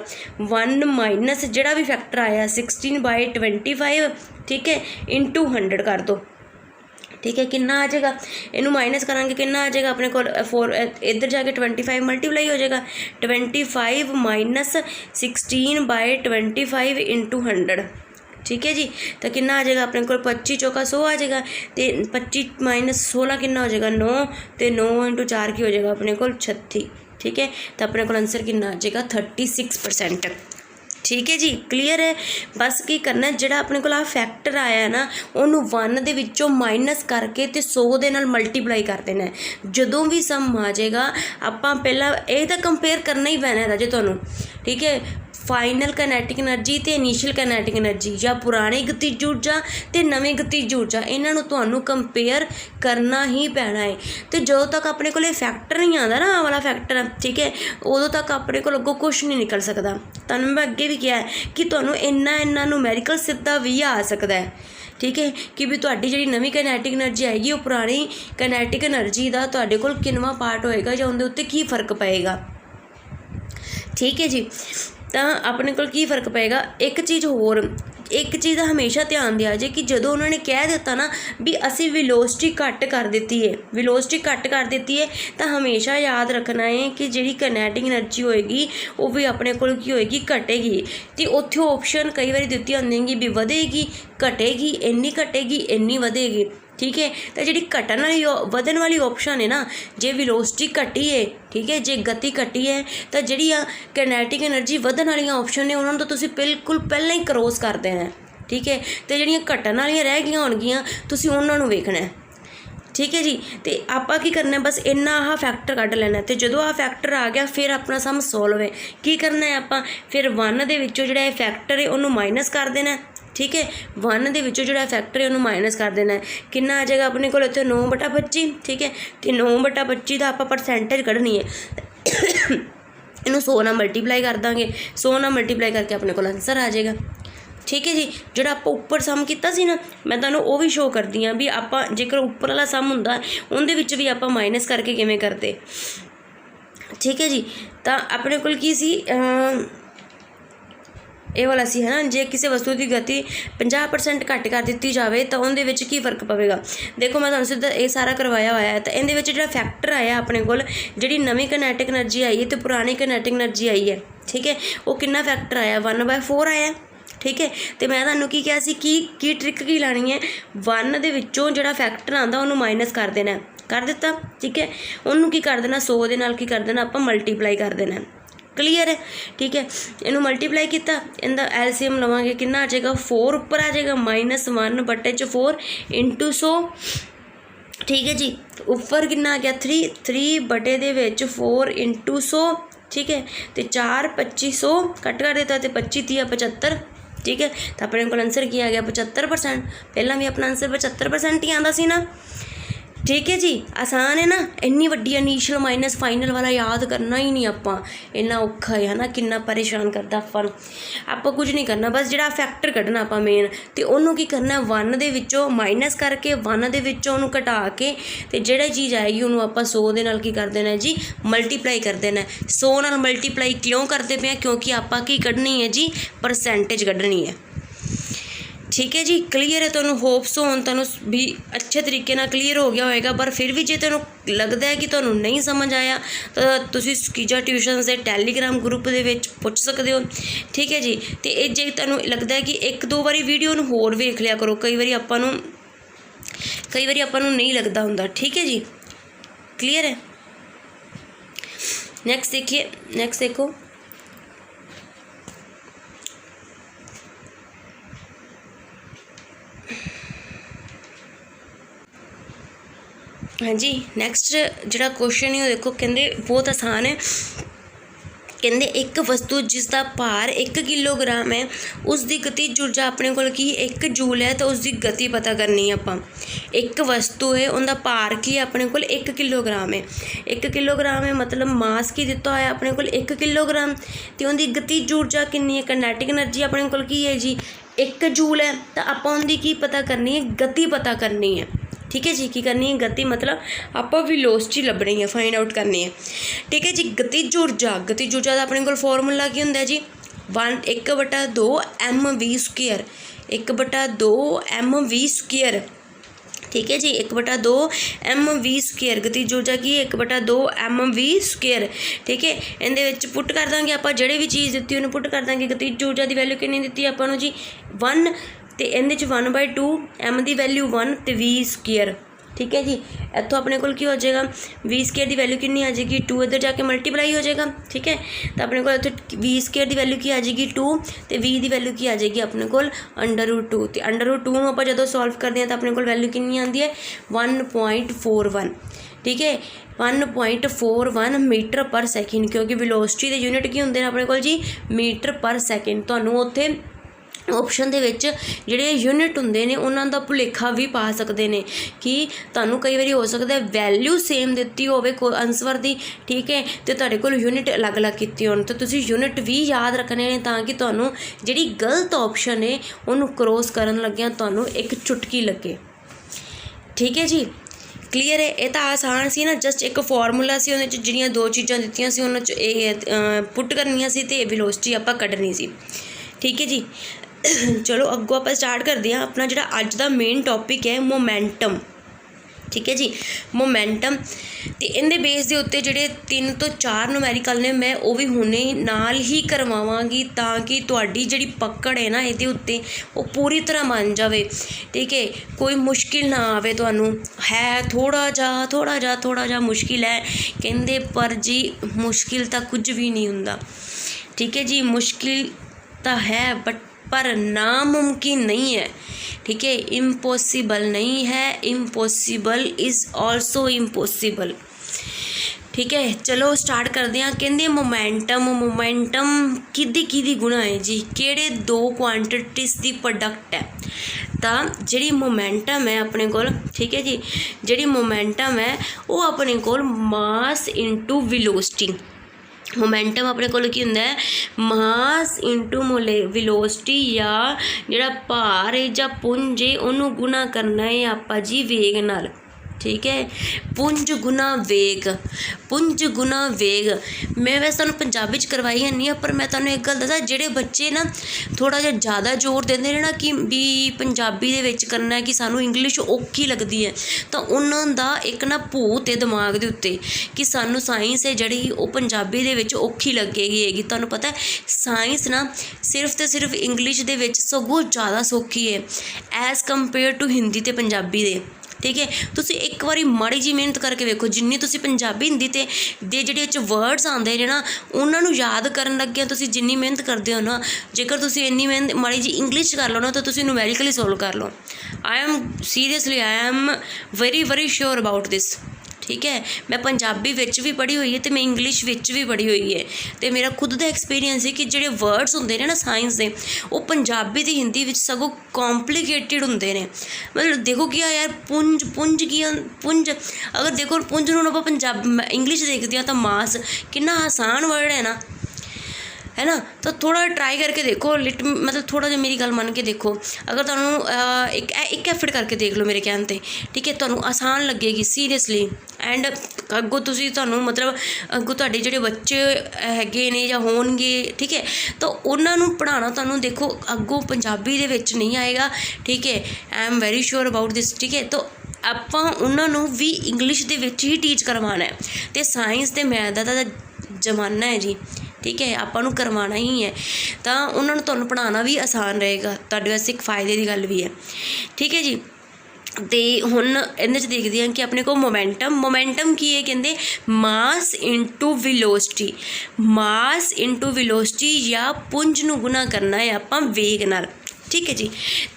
1 ਮਾਈਨਸ ਜਿਹੜਾ ਵੀ ਫੈਕਟਰ ਆਇਆ 16/25, ਠੀਕ ਹੈ, ਇੰਟੂ 100 ਕਰ ਦਿਓ। ਠੀਕ ਹੈ, ਕਿੰਨਾ ਆ ਜਾਏਗਾ, ਇਹਨੂੰ ਮਾਈਨਸ ਕਰਾਂਗੇ ਕਿੰਨਾ ਆ ਜਾਏਗਾ ਆਪਣੇ ਕੋਲ 4, ਇੱਧਰ ਜਾ ਕੇ 25 ਮਲਟੀਪਲਾਈ ਹੋ ਜਾਏਗਾ, 25 ਮਾਈਨਸ 16/25 ਇੰਟੂ 100। ਠੀਕ ਹੈ ਜੀ, ਤਾਂ ਕਿੰਨਾ ਆ ਜਾਏਗਾ ਆਪਣੇ ਕੋਲ 25 ਚੌਕਾ 100 ਆ ਜਾਏਗਾ, ਅਤੇ 25 ਮਾਈਨਸ 16 ਕਿੰਨਾ ਹੋ ਜਾਏਗਾ 9, ਅਤੇ 9 ਇੰਟੂ 4 ਕੀ ਹੋ ਜਾਏਗਾ ਆਪਣੇ ਕੋਲ 36। ਠੀਕ ਹੈ, ਤਾਂ ਆਪਣੇ ਕੋਲ ਆਨਸਰ ਕਿੰਨਾ ਆ ਜਾਏਗਾ 36%। ਠੀਕ ਹੈ ਜੀ, ਕਲੀਅਰ ਹੈ। ਬਸ ਕੀ ਕਰਨਾ, ਜਿਹੜਾ ਆਪਣੇ ਕੋਲ ਆ ਫੈਕਟਰ ਆਇਆ ਨਾ ਉਹਨੂੰ 1 ਦੇ ਵਿੱਚੋਂ ਮਾਈਨਸ ਕਰਕੇ ਅਤੇ 100 ਦੇ ਨਾਲ ਮਲਟੀਪਲਾਈ ਕਰ ਦੇਣਾ। ਜਦੋਂ ਵੀ ਸਮ ਆ ਜਾਏਗਾ ਆਪਾਂ ਪਹਿਲਾਂ ਇਹ ਤਾਂ ਕੰਪੇਅਰ ਕਰਨਾ ਹੀ ਪੈਣਾ ਰਾਜੇ ਤੁਹਾਨੂੰ। ਠੀਕ ਹੈ, ਫਾਈਨਲ ਕਾਈਨੈਟਿਕ ਐਨਰਜੀ ਅਤੇ ਇਨੀਸ਼ੀਅਲ ਕਾਈਨੈਟਿਕ ਐਨਰਜੀ, ਜਾਂ ਪੁਰਾਣੀ ਗਤੀਜ ਊਰਜਾ ਅਤੇ ਨਵੀਂ ਗਤੀਜ ਊਰਜਾ, ਇਹਨਾਂ ਨੂੰ ਤੁਹਾਨੂੰ ਕੰਪੇਅਰ ਕਰਨਾ ਹੀ ਪੈਣਾ ਹੈ। ਅਤੇ ਜਦੋਂ ਤੱਕ ਆਪਣੇ ਕੋਲ ਇਹ ਫੈਕਟਰ ਨਹੀਂ ਆਉਂਦਾ ਨਾ, ਆਹ ਵਾਲਾ ਫੈਕਟਰ, ਠੀਕ ਹੈ, ਉਦੋਂ ਤੱਕ ਆਪਣੇ ਕੋਲ ਅੱਗੋਂ ਕੁਛ ਨਹੀਂ ਨਿਕਲ ਸਕਦਾ। ਤੁਹਾਨੂੰ ਮੈਂ ਅੱਗੇ ਵੀ ਕਿਹਾ ਕਿ ਤੁਹਾਨੂੰ ਇੰਨਾ ਨੂਮੈਰੀਕਲ ਸਿੱਧਾ ਵੀ ਆ ਸਕਦਾ ਹੈ। ਠੀਕ ਹੈ, ਕਿ ਵੀ ਤੁਹਾਡੀ ਜਿਹੜੀ ਨਵੀਂ ਕਾਈਨੈਟਿਕ ਐਨਰਜੀ ਆਏਗੀ ਉਹ ਪੁਰਾਣੀ ਕਾਈਨੈਟਿਕ ਐਨਰਜੀ ਦਾ ਤੁਹਾਡੇ ਕੋਲ ਕਿੰਨਵਾਂ ਪਾਰਟ ਹੋਏਗਾ ਜਾਂ ਉਹਦੇ ਉੱਤੇ ਕੀ ਫ਼ਰਕ ਪਏਗਾ। ਠੀਕ ਹੈ ਜੀ, ਤਾਂ ਆਪਣੇ ਕੋਲ ਕੀ ਫ਼ਰਕ ਪਏਗਾ। ਇੱਕ ਚੀਜ਼ ਦਾ ਹਮੇਸ਼ਾ ਧਿਆਨ ਦਿਆ ਜੇ ਕਿ ਜਦੋਂ ਉਹਨਾਂ ਨੇ ਕਹਿ ਦਿੱਤਾ ਨਾ ਵੀ ਅਸੀਂ ਵੈਲੋਸਿਟੀ ਘੱਟ ਕਰ ਦਿੱਤੀ ਹੈ, ਤਾਂ ਹਮੇਸ਼ਾ ਯਾਦ ਰੱਖਣਾ ਹੈ ਕਿ ਜਿਹੜੀ ਕਾਈਨੈਟਿਕ ਐਨਰਜੀ ਹੋਏਗੀ ਉਹ ਵੀ ਆਪਣੇ ਕੋਲ ਕੀ ਹੋਏਗੀ ਘਟੇਗੀ। ਅਤੇ ਉੱਥੇ ਆਪਸ਼ਨ ਕਈ ਵਾਰੀ ਦਿੱਤੀਆਂ ਹੁੰਦੀਆਂ ਵੀ ਵਧੇਗੀ, ਘਟੇਗੀ, ਇੰਨੀ ਵਧੇਗੀ। ਠੀਕ ਹੈ, ਤਾਂ ਜਿਹੜੀ ਵਧਣ ਵਾਲੀ ਆਪਸ਼ਨ ਹੈ ਨਾ, ਜੇ ਵੈਲੋਸਿਟੀ ਘਟੀ ਹੈ, ਠੀਕ ਹੈ, ਜੇ ਗਤੀ ਘਟੀ ਹੈ, ਤਾਂ ਜਿਹੜੀ ਆ ਕਾਈਨੈਟਿਕ ਐਨਰਜੀ ਵਧਣ ਵਾਲੀਆਂ ਆਪਸ਼ਨ ਨੇ ਉਹਨਾਂ ਨੂੰ ਤਾਂ ਤੁਸੀਂ ਬਿਲਕੁਲ ਪਹਿਲਾਂ ਹੀ ਕਰੋਸ ਕਰ ਦੇਣਾ। ਠੀਕ ਹੈ, ਅਤੇ ਜਿਹੜੀਆਂ ਘਟਣ ਵਾਲੀਆਂ ਰਹਿ ਗਈਆਂ ਹੋਣਗੀਆਂ ਤੁਸੀਂ ਉਹਨਾਂ ਨੂੰ ਵੇਖਣਾ। ਠੀਕ ਹੈ ਜੀ, ਅਤੇ ਆਪਾਂ ਕੀ ਕਰਨਾ ਬਸ ਇੰਨਾ ਆਹ ਫੈਕਟਰ ਕੱਢ ਲੈਣਾ, ਅਤੇ ਜਦੋਂ ਆਹ ਫੈਕਟਰ ਆ ਗਿਆ ਫਿਰ ਆਪਣਾ ਸਮ ਸੋਲਵ ਹੈ। ਕੀ ਕਰਨਾ ਹੈ ਆਪਾਂ, ਫਿਰ 1 ਦੇ ਵਿੱਚੋਂ ਜਿਹੜਾ ਇਹ ਫੈਕਟਰ ਹੈ ਉਹਨੂੰ ਮਾਈਨਸ ਕਰ ਦੇਣਾ। ਠੀਕ ਹੈ, 1 ਦੇ ਵਿੱਚੋਂ ਜਿਹੜਾ ਫੈਕਟਰ ਹੈ ਉਹਨੂੰ ਮਾਈਨਸ ਕਰ ਦੇਣਾ। ਕਿੰਨਾ ਆ ਜਾਏਗਾ ਆਪਣੇ ਕੋਲ ਇੱਥੇ 9/25। ਠੀਕ ਹੈ, ਅਤੇ 9/25 ਦਾ ਆਪਾਂ ਪਰਸੈਂਟੇਜ ਕੱਢਣੀ ਹੈ, ਇਹਨੂੰ 100 ਨਾਲ ਮਲਟੀਪਲਾਈ ਕਰ ਦਾਂਗੇ, 100 ਨਾਲ ਮਲਟੀਪਲਾਈ ਕਰਕੇ ਆਪਣੇ ਕੋਲ ਆਨਸਰ ਆ ਜਾਏਗਾ। ਠੀਕ ਹੈ ਜੀ, ਜਿਹੜਾ ਆਪਾਂ ਉੱਪਰ ਸਮ ਕੀਤਾ ਸੀ ਨਾ, ਮੈਂ ਤੁਹਾਨੂੰ ਉਹ ਵੀ ਸ਼ੋਅ ਕਰਦੀ ਹਾਂ ਵੀ ਆਪਾਂ ਜੇਕਰ ਉੱਪਰ ਵਾਲਾ ਸਮ ਹੁੰਦਾ ਉਹਦੇ ਵਿੱਚ ਵੀ ਆਪਾਂ ਮਾਈਨਸ ਕਰਕੇ ਕਿਵੇਂ ਕਰਦੇ। ਠੀਕ ਹੈ ਜੀ, ਤਾਂ ਆਪਣੇ ਕੋਲ ਕੀ ਸੀ, ਇਹ ਵਾਲਾ ਸੀ ਹੈ ਨਾ, ਜੇ ਕਿਸੇ ਵਸਤੂ ਦੀ ਗਤੀ 50% ਘੱਟ ਕਰ ਦਿੱਤੀ ਜਾਵੇ ਤਾਂ ਉਹਦੇ ਵਿੱਚ ਕੀ ਫ਼ਰਕ ਪਵੇਗਾ। ਦੇਖੋ ਮੈਂ ਤੁਹਾਨੂੰ ਸਿੱਧਾ ਇਹ ਸਾਰਾ ਕਰਵਾਇਆ ਹੋਇਆ ਹੈ, ਤਾਂ ਇਹਦੇ ਵਿੱਚ ਜਿਹੜਾ ਫੈਕਟਰ ਆਇਆ ਆਪਣੇ ਕੋਲ, ਜਿਹੜੀ ਨਵੀਂ ਕਾਈਨੈਟਿਕ ਐਨਰਜੀ ਆਈ ਹੈ ਅਤੇ ਪੁਰਾਣੀ ਕਾਈਨੈਟਿਕ ਐਨਰਜੀ ਆਈ ਹੈ। ठीक है। वो कितना फैक्टर आया 1/4 आया, ठीक है। तो मैं तुहानूं की कहा सी की ट्रिक की लानी है, 1 दे विच्चों जिहड़ा फैक्टर आंदा उहनूं माइनस कर देना, कर दिता, ठीक है। उहनूं की कर देना 100 दे नाल की कर देना आपां मल्टीप्लाई कर देना, क्लीयर है, ठीक है। इनू मल्टीप्लाई किया, इनका एलसीएम लवांगे कितना आ जाएगा 4 उपर आ जाएगा -1/4 इंटू 100, ठीक है जी। उपर कितना आ गया 3/4 इंटू 100, ठीक है। तो 4 2500 कट कर देता, तो 25 30 75, ठीक है। तो अपने को आंसर की आ गया 75%। पहला भी अपना आंसर 75% ही आता सी ना, ठीक है जी। आसान है ना, इन्नी वड्डी इनीशियल माइनस फाइनल वाला याद करना ही नहीं आपां, इन्ना औखा है ना, कितना परेशान करता आपां। आपां कुछ नहीं करना, बस जिहड़ा फैक्टर कढ़ना आपां मेन, तो उन्होंने की करना 1 दे विच्चों माइनस करके 1 दे विच्चों उन्होंने घटा के, तो जिहड़ी चीज़ आएगी उन्होंने आपां 100 दे नाल की कर देना जी मल्टीप्लाई कर देना। 100 नाल मल्टीप्लाई क्यों करते पे, क्योंकि आपां की कढ़नी है जी परसेंटेज कढ़नी है, ठीक है जी। क्लीयर है, तुहानूं होप्स होन तुहानूं भी अच्छे तरीके नाल क्लीयर हो गया होएगा। पर फिर भी जे तुहानूं लगदा है कि तुहानूं नहीं समझ आया तो तुसीं स्कीजा ट्यूशनस दे टैलीग्राम ग्रुप दे विच पुछ सकदे हो, ठीक है जी। तो ये जे तुहानूं लगदा है कि 1-2 बारी वीडियो नूं होर वेख लिया करो, कई बारी आपां नूं नहीं लगदा हुंदा, ठीक है जी। क्लीयर है। नेक्स्ट देखिए, नेक्स्ट देखो, हाँ जी। नैक्सट जिहड़ा क्वेश्चन है देखो, कहते बहुत आसान है। कहते एक वस्तु जिसका भार 1 किलोग्राम है, उसकी गतिज ऊर्जा अपने को 1 जूल है, तो उसकी गति पता करनी है आपां। एक वस्तु है, उनका भार की अपने को 1 किलोग्राम है, 1 किलोग्राम है मतलब मास की दिता होया अपने को 1 किलोग्राम, तो उनकी गतिज ऊर्जा कितनी है, काइनेटिक एनर्जी अपने को है जी 1 जूल है। तो आपां उनकी की पता करनी है, गति पता करनी है, ठीक है जी। की करनी है गति, मतलब आप वेलोसिटी लभनी है, फाइंड आउट करनी है, ठीक है जी। गतिज ऊर्जा का अपने को फॉर्मूला की होंदा जी 1/2 mv², 1/2 mv², ठीक है जी। 1/2 mv², गतिज ऊर्जा की 1/2 mv², ठीक है। इहदे विच पुट कर देंगे आप जिहड़ी भी चीज़ दी उन्हें पुट कर देंगे। गतिज ऊर्जा की वैल्यू कितनी दी आपां जी 1, तो इहदे 1/2 m की वैल्यू 1 तो v², ठीक है जी। इतों अपने को की हो जाएगा v² की वैल्यू कितनी आ जाएगी 2, इधर जाके मल्टीप्लाई हो जाएगा, ठीक है। तो अपने को इतों v² की वैल्यू की आ जाएगी 2, तो v की वैल्यू की आ जाएगी अपने को √2, तो √2 में आप जो सॉल्व करते हैं तो अपने को वैल्यू कितनी आती है 1.41, ठीक है। 1.41 मीटर पर सैकेंड, क्योंकि वेलोसिटी के यूनिट की होंगे अपने को जी मीटर पर सैकेंड। तुहानूं उत्थे ऑप्शन दे विच जिहड़े यूनिट होंदे ने उन्हां दा भुलेखा भी पा सकते हैं कि तुहानूं कई बारी हो सकता है वैल्यू सेम दित्ती होवे आंसर दी, ठीक है, तो तुहाडे कोल यूनिट अलग अलग कीती होण, तो तुसीं यूनिट भी याद रखने ने ताकि तुहानूं जिहड़ी गलत ऑप्शन है उन्हूं क्रॉस करन लग्गिआं तुहानूं एक चुटकी लगे, ठीक है जी। क्लीयर है। ये तो आसान सी ना, जस्ट एक फॉर्मूला सी, उहदे च जिहड़ियां 2 चीज़ां दित्तियां सी उन्हां च पुट करनियां सी ते वेलोसिटी आपां कड्ढनी सी, ठीक है जी। चलो अगों आप स्टार्ट करते हैं अपना जिहड़ा अज दा मेन टॉपिक है मोमेंटम, ठीक है जी। मोमेंटम तो इहदे बेस के उत्ते जिहड़े 3 तो 4 न्यूमेरिकल ने मैं वो भी हुणे नाल ही करवावांगी ताकि तुहाडी जिहड़ी पकड़ है ना इहदे उत्ते वो पूरी तरह बन जाए, ठीक है। कोई मुश्किल ना आवे तुहानूं, है थोड़ा जा मुश्किल है कहंदे, पर जी मुश्किल तो कुछ भी नहीं हुंदा, ठीक है जी। मुश्किल तो है बट पर नामुमकिन नहीं है, ठीक है। इम्पॉसिबल नहीं है, इम्पॉसिबल इज़ ऑल्सो इम्पॉसिबल, ठीक है। चलो स्टार्ट करते हैं। कहते मोमेंटम किदी गुणा है जी, किहड़े 2 क्वांटिटीज़ की प्रोडक्ट है। तो जिहड़ी मोमेंटम है अपने कोल, ठीक है जी, जिहड़ी मोमेंटम है वो अपने कोल मास इंटू वेलोसिटी, मोमेंटम अपने को की होंदा है मास इंटू वेलोसिटी या जिहड़ा भार है जां पुंज है उन्होंने गुणा करना है आपां जी वेग नाल, ठीक है। पुंज गुना वेग, पुंज गुना वेग। मैं वैसे तुहानूं पंजाबी च करवाई है नहीं, पर मैं तुहानूं एक गल दसां, जिहड़े बच्चे ना थोड़ा जिहा ज़्यादा जोर देंदे ने ना कि भी पंजाबी दे विच करना है, कि सानूं इंग्लिश औखी लगदी है, तो उन्हां दा एक ना भूत है दिमाग दे उत्ते कि सानूं साइंस है जिहड़ी ओह पंजाबी दे विच औखी लगेगी हैगी। तुहानूं पता है साइंस ना सिर्फ ते सिर्फ इंग्लिश दे विच सगों ज़्यादा सौखी है एज़ कंपेयर टू हिंदी ते पंजाबी दे। ठीक है, तुसी एक बारी माड़ी जी मेहनत करके वेखो, जिन्नी तुसी पंजाबी हिंदी ते दे जिहड़े वर्ड्स आंदे ने ना उन्हां नूं याद करन लग्गे तुसी जिन्नी मेहनत करदे हो ना, जेकर तुसी इन्नी मेहनत माड़ी जी इंग्लिश कर लो ना तो तुसी न्यूमेरिकली सोल्व कर लो। I am seriously I am very sure about this. ठीक है, मैं पंजाबी विच भी पढ़ी हुई है तो मैं इंग्लिश विच भी पढ़ी हुई है, तो मेरा खुद का एक्सपीरियंस है कि जिहड़े वर्ड्स होंदे ने ना साइंस के वो पंजाबी ते हिंदी विच सगों कॉम्प्लीकेटिड होंदे ने। मतलब देखो कि यार पुंज पुंज की पुंज, अगर देखो पुंज नूं आपां पंजाबी इंग्लिश देखदे हां तां मास कितना आसान वर्ड है ना, है ना। तो थोड़ा ट्राई करके देखो, मतलब थोड़ा जिहा मेरी गल मन के देखो, अगर तुहानूं एक एफर्ट करके देख लो मेरे कहण ते, ठीक है, तुहानूं आसान लगेगी सीरियसली। एंड अगों तुसी तुहानूं मतलब अगों तुहाडे जिहड़े बच्चे हैगे ने जां होणगे, ठीक है, तो उन्हां नूं पढ़ाना तुहानूं देखो अगों पंजाबी दे विच नहीं आएगा। ठीक है, आई am very sure about this. ठीक है, तो आपां उन्हां नूं भी इंग्लिश दे विच ही टीच करवाना है, ते साइंस ते मैथ दा जमाना है जी। ठीक है, आपां नूं करवाना ही है, तो उन्होंने तुहानूं पढ़ाना भी आसान रहेगा, तुहाडे वास्ते एक फायदे की गल भी है। ठीक है जी, तो हुण इहदे च देखदे हां कि अपने को मोमेंटम की है, कहंदे mass into velocity, mass into velocity या पुंज नूं गुना करना है आपां वेग नाल। ठीक है जी,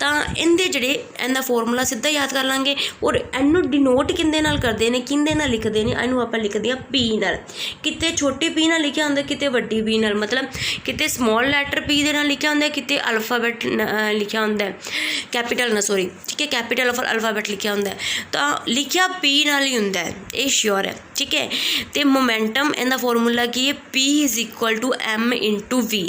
तो इहदे जिहड़े इहदा फॉर्मूला सीधा याद कर लांगे, और इनू डिनोट किंदे नाल करदे ने, किंदे नाल लिखदे ने, इनू आपां लिखदे आ पी नाल। किते छोटे पी नाल लिखिया हुंदा, किते वड्डी पी नाल, मतलब किते स्मॉल लैटर पी दे नाल लिखिया हुंदा, किते अल्फाबैट लिखिया हुंदा, कैपीटल ना सॉरी, ठीक है, कैपीटल अल्फाबैट लिखिया हुंदा, तो लिखिया पी नाल ही हुंदा है, ये श्योर है। ठीक है, तो मोमेंटम इहदा फॉर्मूला की है, P is equal to M into V,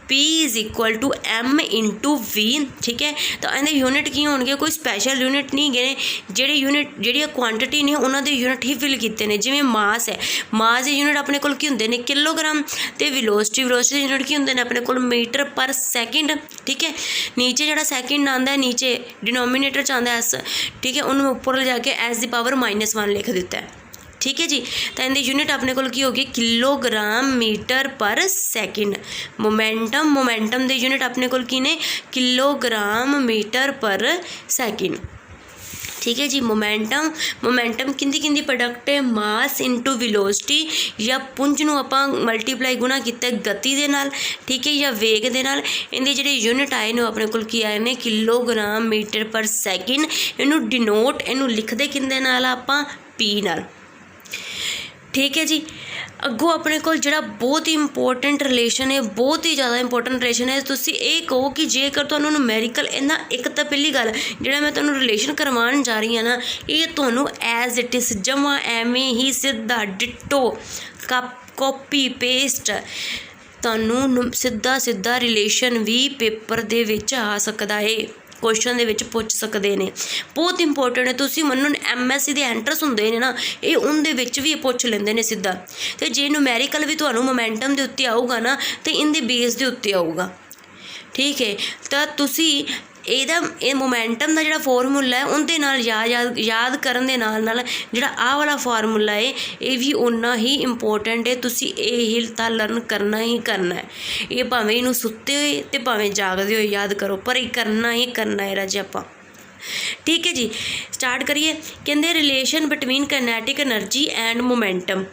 P is equal to M into V. ठीक है, तो इहदे यूनिट की होणगे, कोई स्पैशल यूनिट नहीं गए, जिहड़े यूनिट जिहड़ियां क्वांटिटी ने उन्हां दे यूनिट ही फिल कीते ने। जिवें मास है, मास दे यूनिट अपने कोल की हुंदे ने किलोग्राम, ते वेलोसिटी दे यूनिट की हुंदे ने अपने कोल मीटर पर सैकेंड। ठीक है, नीचे जिहड़ा सैकेंड आंदा है, नीचे डिनोमीनेटर च आंदा एस, ठीक है, उन्होंने उपर ले जाके एस दी पावर -1 लिख दिता है। ठीक है जी, तो इनकी यूनिट अपने को की होगी किलोग्राम मीटर पर सैकेंड। मोमेंटम दे यूनिट अपने को की ने किलोग्राम मीटर पर सैकेंड। ठीक है जी, मोमेंटम किंदी प्रोडक्ट है, मास इंटू वेलोसिटी या पुंज नूं आपां मल्टीप्लाई गुणा किया गति दे नाल, ठीक है, या वेग दे नाल। इहदे जिहड़े यूनिट आए ने अपने कोल की आए ने किलोग्राम मीटर पर सैकेंड। इनू डिनोट इनू लिखदे किंदे नाल आपां पी नाल। ठीक है जी, अगों अपने को जिहड़ा बहुत ही इंपोर्टेंट रिलेशन है, बहुत ही ज़्यादा इंपोर्टेंट रिलेशन है। तुसीं ये कहो कि जेकर तुहानूं न्यूमेरिकल इन्ना, एक तो पहली गल जिहड़ा मैं तुहानूं रिलेशन करवाउण जा रही हाँ ना, ये तुहानूं एज इट इज़ जमा एवें ही सीधा डिटो कॉपी पेस्ट तुहानूं सीधा रिलेशन भी पेपर दे विच आ सकदा है, क्वेश्चन दे विच पुछ सकते हैं। बहुत इंपोर्टेंट है, तुसीं मन्नो MSc दे एंट्रस हुंदे ने ना, ये उनदे विच भी पुछ लैंदे ने सीधा। तो जे न्यूमेरिकल भी तुहानूं मोमेंटम दे उत्ते आऊगा ना, तो इनदे बेस दे उत्ते आऊगा। ठीक है, तो तुसीं ये मोमेंटम का जिहड़ा फॉर्मूला है उनके नाल याद करन दे नाल नाल जिहड़ा आह वाला फार्मूला है ये भी उन्ना ही इंपोर्टेंट है। तुसीं ये तां लर्न करना ही करना है, ये भावें इनू सुत्ते होए ते भावें जागदे होए याद करो, पर ये करना ही करना है राजे आपां। ठीक है जी, स्टार्ट करिए। कहंदे relation between kinetic energy and momentum.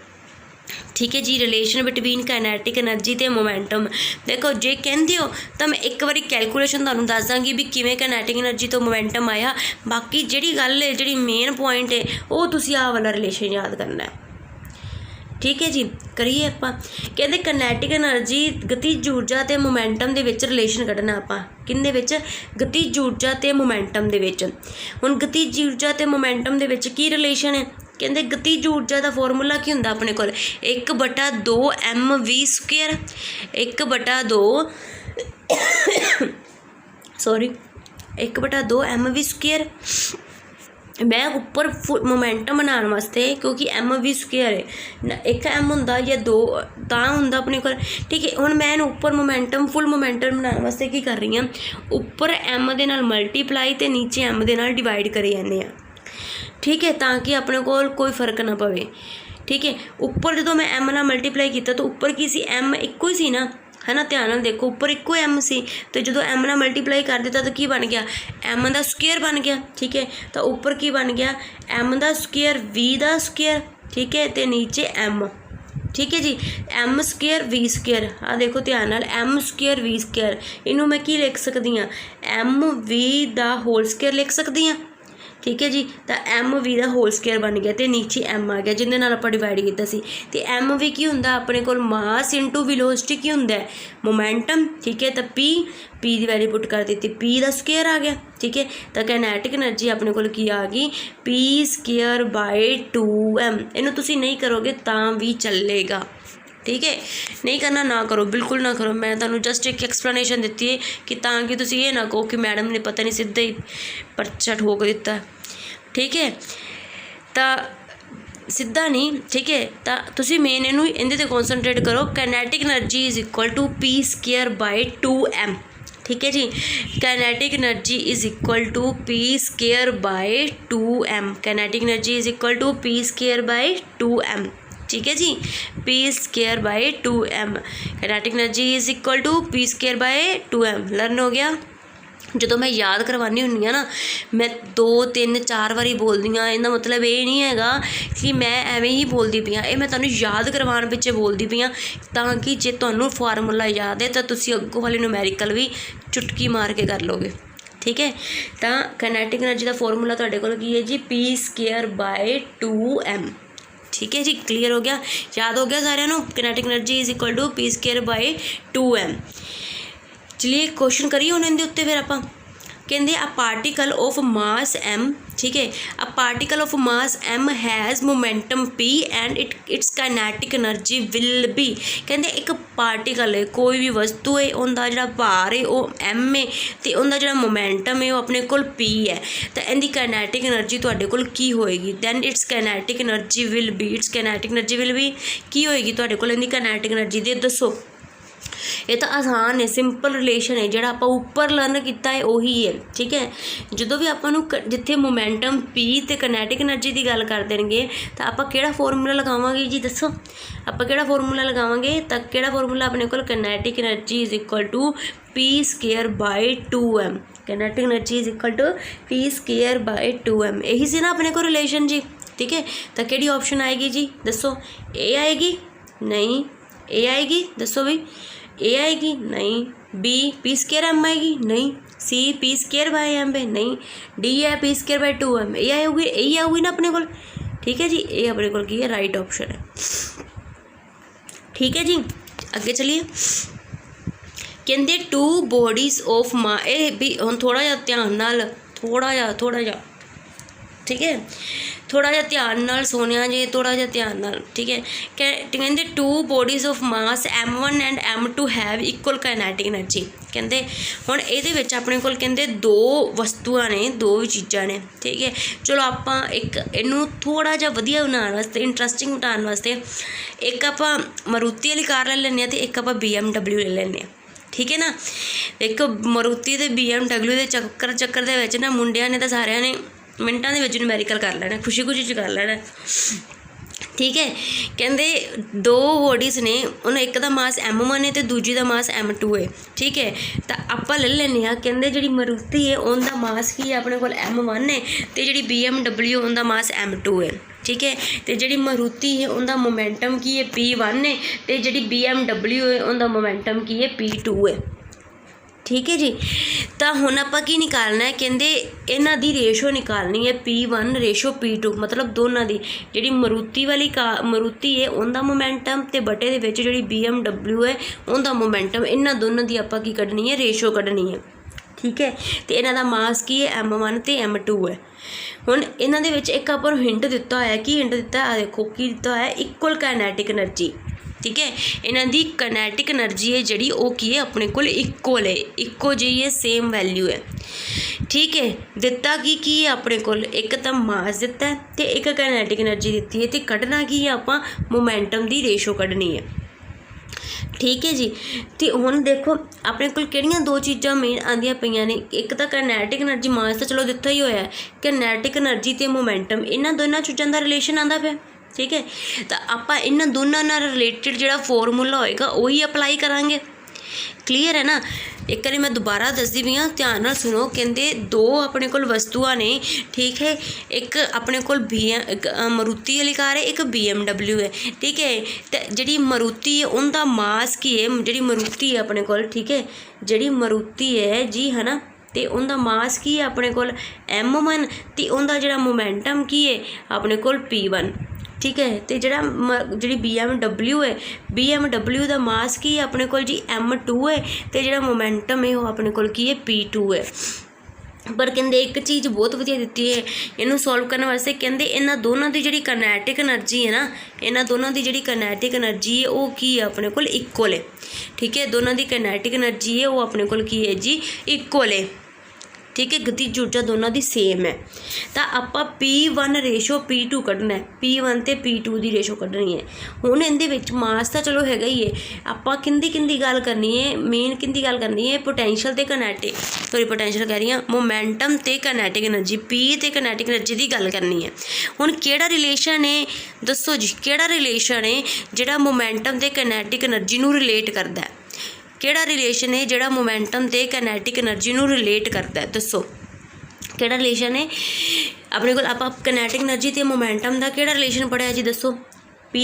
ठीक है जी, रिलेशन बिटवीन काइनेटिक एनर्जी ते मोमेंटम। देखो जे कहंदे हो तो मैं एक बारी कैलकुलेशन तुहानूं दस दांगी भी किवें काइनेटिक एनर्जी तो मोमेंटम आया। बाकी जिहड़ी गल है, जिहड़ी मेन पॉइंट है, वो तुसीं आह वाला रिलेशन याद करना है। ठीक है जी, करिए आपां। कहंदे काइनेटिक एनर्जी गतिज ऊर्जा ते मोमेंटम दे विच रिलेशन कढना आपां। किंदे विच? गतिज ऊर्जा ते मोमेंटम दे विच। हुण गतिज ऊर्जा ते मोमेंटम दे विच की रिलेशन है? कहते गतिज ऊर्जा का फॉर्मूला की होंदा अपने को 1/2 mv², 1/2 1/2 mv²। मैं उपर मोमेंटम बनाने वास्ते क्योंकि एम वी स्क्वेयर है एक एम होंदा या दो तां होंदा अपने को ठीक है। हुण मैं उपर मोमेंटम फुल मोमेंटम बनाने वास्ते की कर रही हाँ उपर एम दे नाल मल्टीप्लाई ते नीचे एम दे नाल डिवाइड करी जाने ठीक है ताकि अपने को कोई फर्क ना पवे ठीक है। उपर जो मैं एम नाल मल्टीप्लाई किया तो उपर की सी एम इक्को ही सी ना है ना ध्यान नाल देखो उपर इक्को एम सी तो जो एम नाल मल्टीप्लाई कर दिता तो की बन गया एम दा स्क्वेयर बन गया ठीक है। तो उपर की बन गया एम दा स्क्वेयर वी दा स्क्वेयर ठीक है तो नीचे एम ठीक है जी एम स्क्वेयर वी स्क्वेयर आ देखो ध्यान नाल एम स्क्वेयर वी स्क्वेयर इनू मैं की लिख सकती हाँ एम वी दा होल स्क्वेयर लिख सकती हाँ ठीक है जी। तो एम वी का होल स्क्वेयर बन गया तो नीचे एम आ गया जिंदे नाल आपां डिवाइड किया सी तो एम वी की हुंदा अपने कोल मास इंटू वेलोसिटी की हुंदा है मोमेंटम ठीक है। तो पी की वैल्यू पुट कर दी पी का स्क्वेयर आ गया ठीक है। तो काइनेटिक एनर्जी अपने कोल की आ गई पी स्क्वेयर बाय 2m इनू तुसीं नहीं करोगे तां भी चलेगा ठीक है। नहीं करना ना करो बिल्कुल ना करो मैं तुहानूं जस्ट एक एक्सप्लेनेशन दी है कि ताकि तुसीं ये ना कहो कि मैडम ने पता नहीं सीधा ही परचा ठोक दिता ठीक है। तो सीधा नहीं ठीक है। तो तुसीं मेन इनू इहदे ते कॉन्सनट्रेट करो kinetic energy is equal to P square by 2m ठीक है जी। Kinetic energy is equal to P square by 2m kinetic energy is equal to P square by 2m ठीक है जी P square by 2m kinetic energy is equal to P square by 2m learn हो गया। जो मैं याद करवानी हुन्नी हाँ ना मैं 2 3 4 बारी बोलदी हाँ इहदा मतलब ये नहीं हैगा कि मैं एवें ही बोलती पई हाँ ये मैं तुहानूं याद करवाने पिछे बोलती पई हाँ ताकि जे तुहानूं फार्मूला याद है तो तुसीं अग्गों वाले न्यूमैरिकल भी चुटकी मार के कर लोगे ठीक है। तो काइनेटिक एनर्जी का फॉर्मूला तुहाडे कोल की है जी पी स्क्वेयर बाय 2m ठीक है जी क्लीयर हो गया याद हो गया सारिਆਂ ਨੂੰ kinetic energy is equal to P square by 2m। चलिए क्वेश्चन करिए हुण इहदे उत्ते फिर आपां कहंदे a particle of mass m ठीक है a particle of mass m has momentum p and it's kinetic energy will B कहंदे एक पार्टिकल है कोई भी वस्तु है उनका जिहड़ा भार है वो m है तो उनका जिहड़ा मोमेंटम है वो अपने कोल p है तो इहदी काइनेटिक एनर्जी तुहाडे कोल की होएगी then it's kinetic energy will be it's kinetic energy will be की होएगी तुहाडे कोल इहदी काइनेटिक एनर्जी दे दसो। ये तो आसान है सिंपल रिलेशन है जो आप उपर लर्न किया है उही है ठीक है। जो भी आपू जिथे मोमेंटम पी तो काइनेटिक एनर्जी की गल कर देंगे तो आप किहड़ा फॉर्मूला लगावांगे जी दसो आप किहड़ा फॉर्मूला लगावांगे तो किहड़ा फॉर्मूला अपने को kinetic energy is equal to P square by 2m kinetic energy is equal to P square by 2m यही से ना अपने को रिलेशन जी ठीक है। तो किहड़ी ऑप्शन आएगी जी दसो ए आएगी नहीं ए आएगी दसो भी ए आएगी नहीं बी पी स्क्वेयर एम आएगी नहीं सी पी स्क्वेयर बाय एम है नहीं डी है पी स्क्वेयर बाय 2m ये आएगी यही आऊगी ना अपने को ठीक है जी ये अपने को की है राइट ऑप्शन है ठीक है जी। अगे चलिए कहते 2 बॉडीज ऑफ मा ए भी हम थोड़ा जा ध्यान नाल थोड़ा जा ठीक है थोड़ा जा ध्यान नाल सोनिया जी थोड़ा जा ध्यान नाल ठीक है। कहते 2 bodies of mass m1 and m2 have equal kinetic energy कहते हुण इहदे विच अपने कोल कहते 2 वस्तुआं ने 2 चीज़ां ने ठीक है। चलो आपां एक इनू थोड़ा जा वधिया बनाउण वास्ते इंट्रस्टिंग बनाउण वास्ते एक आपां मारुति वाली कार ले लैंदे आं ते एक आपां BMW ले लैंदे आं ठीक है ना। एक मारुति ते BMW दे चक्कर दे विच ना मुंडियां ने तां सारिਆਂ ने मिनटां दे विच न्यूमैरिकल कर लेना खुशी च कर लेना ठीक है। कहते 2 बॉडीज़ ने उन्हें एक का मास m1 है तो दूजी का मास m2 है ठीक है। तो आप ले लें कहते जी मारुति है उनका मास की है अपने को m1 है तो जी BMW उनका मास m2 है ठीक है। तो जी मारुति है उनका मोमेंटम की है p1 है तो जी BMW है उनका मोमेंटम की है p2 है ठीक है जी। तो हुण आपां की निकालना है कहते इन्हां दी रेशो निकालनी है P1 रेशो P2 मतलब दोनों की जी मारुति वाली मारुति है उनका मोमेंटम तो बटे दे विच जिहड़ी BMW है उनका मोमेंटम इन्हां दोनों की आपां की कढ़नी है रेशो कढ़नी है ठीक है। तो इन्हां दा मास की है m1 तो m2 है। हुण इन्हां दे विच एक आपां नूं हिंट दिता होया कि हिंट दिता है देखो की दिता है इक्वल काइनेटिक एनर्जी ठीक है। इन्हां दी काइनेटिक एनर्जी है जिहड़ी वो की है अपने कोल इक्वल है, इक्को जी है, सेम वैल्यू है। ठीक है, दिता की है अपने कोल, एक तो मास दिता है तो एक काइनेटिक एनर्जी दिती है, तो कढ़ना की है आपां मोमेंटम की रेशो कढ़नी है। ठीक है जी। तो हुण देखो अपने कोल किहड़ियां दो चीज़ां मेन आंदियां पईयां ने, एक तो काइनेटिक एनर्जी, मास तो चलो दिता ही होया, काइनेटिक एनर्जी तो मोमेंटम, इन्हां दोनों चीज़ों का रिलेशन आंदा पिया। ठीक है, तो आपां इन्हां दोनों नाल रिलेटिड जिहड़ा फॉर्मूला होएगा वही अप्लाई करांगे। क्लीयर है ना। एक बार मैं दोबारा दसदी पई हाँ, ध्यान नाल सुनो। कहते दो अपने कोल वस्तुआं ने, ठीक है, एक अपने कोल मारुति वाली कार है, एक BMW है। ठीक है, तो जी मारुति है उनका मास की है, जी मारुति है अपने कोल, ठीक है, जी मारुति है जी, है ना, तो उनका मास की है अपने कोल M1, तो उनका जो मोमेंटम की है अपने कोल P1। ठीक है, तो जी BMW है, BMW का मास की है अपने कोल जी M2 है, तो जो मोमेंटम है वो अपने कोल की है P2 है। पर कहते एक चीज़ बहुत वधिया दिती है इनू सॉल्व करने वास्ते, कहते इन्हां दोनों की जी काइनेटिक एनर्जी है ना, इन्हां दोनों की जी काइनेटिक एनर्जी है वो की है अपने कोल इक्वल है। ठीक है, दोनों की काइनेटिक एनर्जी है वो अपने कोल की है जी इक्वल है। ठीक है, गतिज ऊर्जा दोनों की सेम है। तो आपां P1 रेशो P2 कढ़ना है, P1 ते P2 की रेशो कढ़नी है। हुण इहदे विच मास तो चलो हैगा ही है, आपां किंदी गल करनी है, मेन किंदी गल करनी है, पोटैंशियल ते काइनेटिक, सॉरी पोटैंशियल कह रही हाँ, मोमेंटम ते काइनेटिक एनर्जी, P ते काइनेटिक एनर्जी की गल करनी है। हुण किहड़ा रिलेशन है दसो जी, किहड़ा रिलेशन है जिहड़ा मोमेंटम ते काइनेटिक एनर्जी नूं रिलेट करदा है? किहड़ा रिलेशन है जिहड़ा मोमेंटम ते काइनेटिक एनर्जी नूं रिलेट करता है? दसो किहड़ा रिलेशन है अपने कोल? आपां काइनेटिक एनर्जी ते मोमेंटम दा किहड़ा रिलेशन पढ़िया जी, दसो। P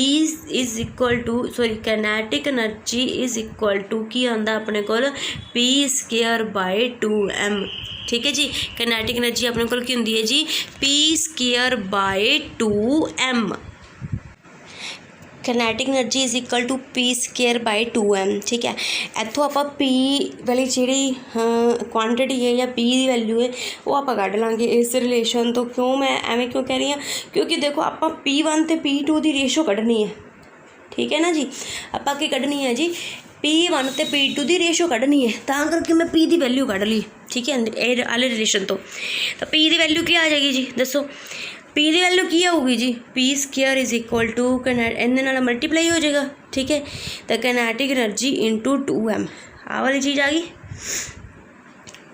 is equal to, sorry kinetic energy is equal to की आंदा अपने कोल P²/2m। ठीक है जी, काइनेटिक एनर्जी अपने कोल की हुंदी है जी P²/2m। Kinetic energy is equal to P²/2m। ठीक है, इत्थों आप P वाली जी क्वांटिटी है या P की वैल्यू है वो आप कढ़ लाँगे इस रिलेशन तो। क्यों मैं एवें क्यों कह रही हाँ, क्योंकि देखो आप P1 ते P2 की रेशो कढ़नी है। ठीक है ना जी, आप की कढ़नी है जी P1 ते P2 की रेशो कढ़नी है, तां करके मैं P की वैल्यू कढ़ ली। ठीक है, ये आले रिलेशन तो P की वैल्यू क्या आ जाएगी जी, दसो। P की वैल्यू की होगी जी P² इज़ इक्वल टू इन्हें नाल मल्टीप्लाई हो जाएगा। ठीक है, तो काइनेटिक एनर्जी इंटू 2m, आ वाली चीज़ आ गई।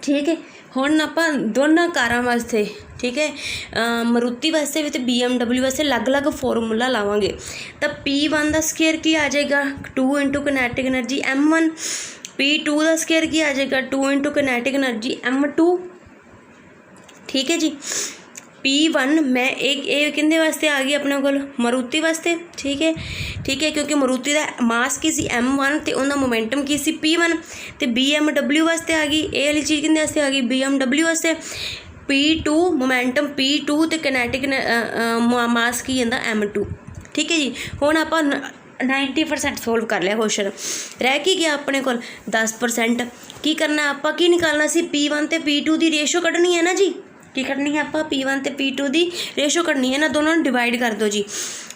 ठीक है, हुण आपां दोनों कारां वास्ते, ठीक है, मारुति वास्ते भी तो BMW वास्ते अलग अलग फॉर्मूला लावांगे। तो P1 का स्केयर की आ जाएगा 2 into kinetic energy M1, P2 का स्केयर की आ जाएगा 2 इंटू काइनेटिक एनर्जी M2। ठीक है जी, P1 मैं एक किंदे वास्ते आ गई अपने कोल, मारुति वास्ते। ठीक है, क्योंकि मारुति का मास की सी M1 तो उनका मोमेंटम की सी P1, तो BMW वास्ते आ गई, ये वाली चीज़ किंदे वास्ते आ गई, BMW वास्ते। P2 मोमेंटम P2 तो काइनेटिक मास की आंदा M2। ठीक है जी, हुण आपां 90% सोल्व कर लिया क्वेश्चन, रह की गया अपने कोल 10%। की करना आपां, की निकालना सी P1 ते P2 की रेशो कढ़नी है ना जी, की करनी है आपां P1 ते P2 की रेशो करनी है ना, दोनों डिवाइड कर दो जी,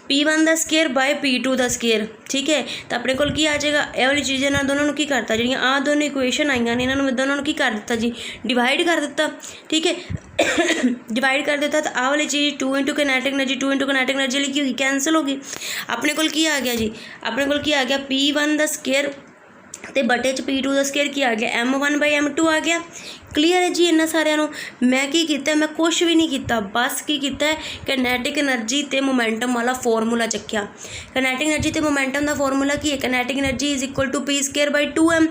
P1 का स्केयर बाय P2 का स्केयर। ठीक है, तो अपने कोल की आ जाएगा, ये वाली चीज़ें ना दोनों की करता, जी आ दोनों इक्वेशन आईयां ने इन्होंने दोनों की कर दिता जी, डिवाइड कर दिता। ठीक है, डिवाइड कर देता, तो आ वाली चीज़ 2 into kinetic energy, 2 into kinetic energy की होगी, कैंसल होगी। अपने कोल की आ गया जी, अपने कोल की आ गया P1 का स्केयर तो बटे च P2 का स्केयर की आ गया M1/M2 आ गया। क्लीयर है जी इन्ना सारिਆਂ ਨੂੰ। मैं की किया, मैं कुछ भी नहीं किया, बस की किया काइनेटिक एनर्जी ते मोमेंटम वाला फॉर्मूला चक्या। काइनेटिक एनर्जी ते मोमेंटम का फॉर्मूला की है, kinetic energy is equal to P²/2m।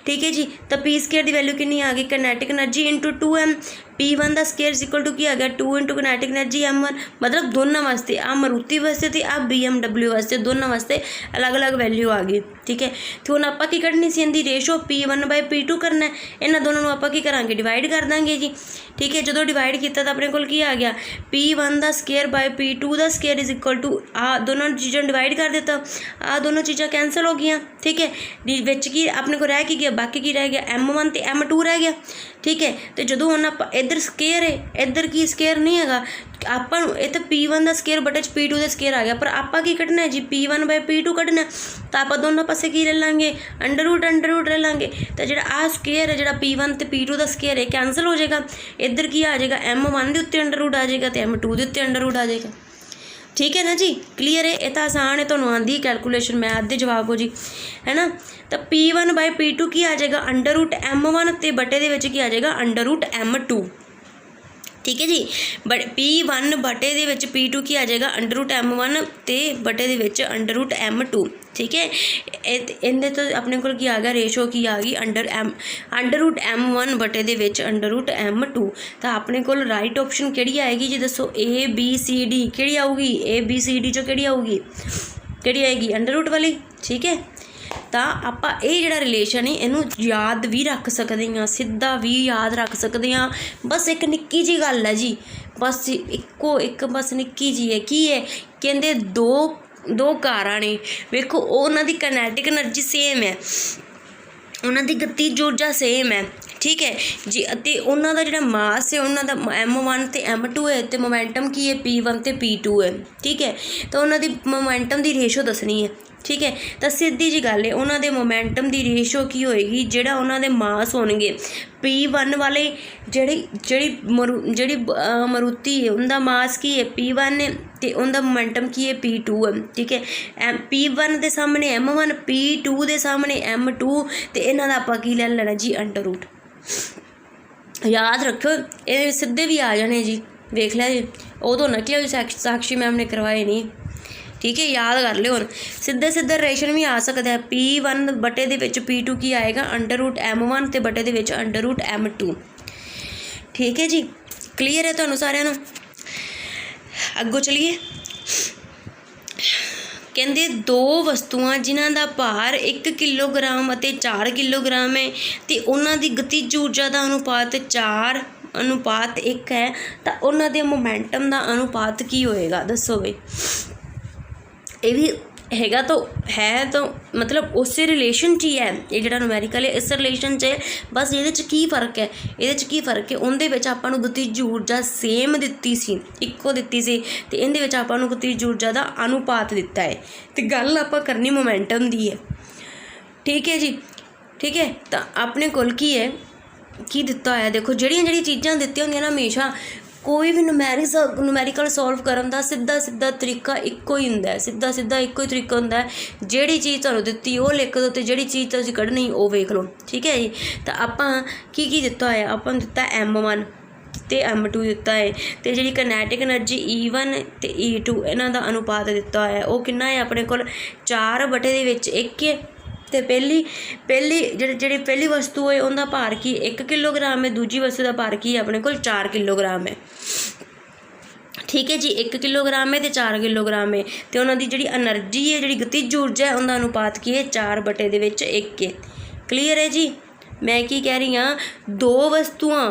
ठीक है जी, तो P² की वैल्यू कितनी आ गई, kinetic energy into 2m। P1 का स्केयर इज़ इक्वल टू की आ गया 2 इंटू काइनेटिक एनर्जी M1, मतलब दोनों वास्ते, आ मारुति वास्ते तो आ BMW वास्ते, दोनों वास्ते अलग अलग वैल्यू आ गई। ठीक है, तो हुण आपां की कढ़नी सी इहदी रेशो P1/P2 करना है, इन्हां दोनों आपां की करांगे, डिवाइड कर देंगे जी। ठीक है, जो डिवाइड किया तो अपने कोल की आ गया P1 का स्केयर बाय P2 का स्केयर इज़ इक्वल टू, आ दोनों चीज़ों डिवाइड कर दिता, आ दोनों चीज़ां कैंसल हो गई। ठीक है, विच की अपने को रह की गया, बाकी की रह गया M1 तो M2 रह गया। ठीक है, तो जो हम आप इधर स्केयर है, इधर की स्केयर नहीं है, ਆਪਾਂ ਨੂੰ ਇਹ ਤਾਂ P1 ਦਾ ਸਕੇਅਰ ਬਟੇ 'ਚ P2 ਦਾ ਸਕੇਅਰ ਆ ਗਿਆ, ਪਰ ਆਪਾਂ ਕੀ ਕੱਢਣਾ ਜੀ P1 ਬਾਈ P2 ਕੱਢਣਾ। ਤਾਂ ਆਪਾਂ ਦੋਨੋਂ ਪਾਸੇ ਕੀ ਲੈ ਲਾਂਗੇ ਅੰਡਰ ਰੂਟ ਲੈ ਲਾਂਗੇ। ਤਾਂ ਜਿਹੜਾ ਆਹ ਸਕੇਅਰ ਹੈ ਜਿਹੜਾ P1 ਤੇ P2 ਦਾ ਸਕੇਅਰ ਹੈ ਕੈਂਸਲ ਹੋ ਜਾਏਗਾ। ਇੱਧਰ ਕੀ ਆ ਜਾਏਗਾ M1 ਦੇ ਉੱਤੇ ਅੰਡਰ ਰੂਟ ਆ ਜਾਏਗਾ ਤੇ M2 ਦੇ ਉੱਤੇ ਅੰਡਰ ਰੂਟ ਆ ਜਾਏਗਾ। ठीक है ना जी, क्लीयर है। ये तो आसान है, तुहानूं आंदी कैलकुलेशन, मैथ दे जवाब हो जी, है ना। तो P1 बाय P2 की आ जाएगा अंडर रूट M1 ते बटे दे विच की आ जाएगा अंडर रूट M2। ठीक है जी, बट P1 बटे दे विच P2 की आ जाएगा अंडर रूट M1 ते बटे दे विच अंडर रूट M2। ठीक है, इहदे तो अपने कोल की आ गया रेशो की आ गई अंडर रूट M1 बटे दे विच अंडर रूट M2। तो अपने कोल राइट ऑप्शन किहड़ी आएगी जी दसो, ABCD किहड़ी आऊगी, ABCD चो किहड़ी आऊगी, किहड़ी आएगी अंडर रूट वाली। ठीक है, तो आपां ये जिहड़ा रिलेशन है इनू याद भी रख सकते हैं, सीधा भी याद रख सकते हैं। बस एक निक्की जी गल है जी, बस इक्को एक बस निक्की जी है, की है कहंदे दो कारां ने, वेखो उन्हां दी काइनेटिक एनर्जी सेम है, उन्हां दी गतिज ऊर्जा सेम है। ठीक है जी, ते उन्हां दा जिहड़ा मास है उन्हां दा M1 ते M2 है, ते मोमेंटम की है P1 ते P2 है। ठीक है, तो उन्हां दी मोमेंटम दी रेशो दसनी है। ठीक है, तो सीधी जी गल है उन्हां दे मोमेंटम दी रेशो की होएगी जिहड़ा उन्हां दे मास होणगे। P1 वाले ਜਿਹੜੀ ਮਰੂਤੀ है उनका मास की है P1 है, तो उनका मोमेंटम की है P2 है। ठीक है, P1 के सामने M1, P2 के सामने M2, तो इन्हां दा आपां की ले लेना जी अंडर रूट। याद रखो ये सीधे भी आ जाने जी, वेख लिया जी, उदों नकली साक्षी मैम ने करवाए नहीं। ठीक है, याद कर लियो, सीधे सीधे रिलेशन भी आ सकता है। P1 बटे दे विच P2 की आएगा अंडर रूट M1 ते बटे दे विच अंडर रूट M2। ठीक है जी, क्लीयर है तुहानूं सारिआं नूं। अगों चलीए, कहंदे दो वस्तुआं जिन्हां दा भार 1 किलोग्राम अते 4 किलोग्राम है, ते उन्हां दी गतिज ऊर्जा दा अनुपात 4:1 है, तो उन्हां दे मोमेंटम दा अनुपात की होएगा दसो बई। ये भी हैगा तो है, तो मतलब उस रिलेशन च ही है ये जिहड़ा न्यूमेरिकल है, इस रिलेशन च है। बस ये की फर्क है, ये की फर्क है, उनदे विच आपां नूं गतिज ऊर्जा सेम दित्ती सी, इक्को दित्ती सी, ते इहदे विच आपां नूं गतिज ऊर्जा दा अनुपात दिता है, ते गल आपां करनी मोमेंटम दी है। ठीक है जी, ठीक है, तो अपने कोल की है की दिता होया, देखो जिहड़ियां चीज़ां दित्तियां होंदियां ना, हमेशा कोई भी न्यूमेरिकल सॉल्व करन दा सीधा तरीका इक्को ही हुंदा है, सीधा इक्को ही तरीका हुंदा है। जिहड़ी चीज़ तुहानूं दित्ती वो लिख दो, ते जिहड़ी चीज़ तुसीं कढनी वो वेख लो। ठीक है जी, तो आपां की दिता होया, आपां दिता M1 ते M2 दिता है, ते जिहड़ी काइनेटिक एनर्जी E1 ते E2 इन्हां दा अनुपात दिता होया वो किन्ना है अपने कोल 4/1 है। तो पहली पहली वस्तु है उनका भार की 1 किलोग्राम है, दूजी वस्तु का भार की है अपने को 4 किलोग्राम है। ठीक है जी, 1 किलोग्राम है तो 4 किलोग्राम है, तो उन्होंने जी एनर्जी है जी गतिज ऊर्जा है उनका अनुपात की है 4/1 है। क्लीयर है जी, मैं की कह रही हाँ, दो वस्तुआं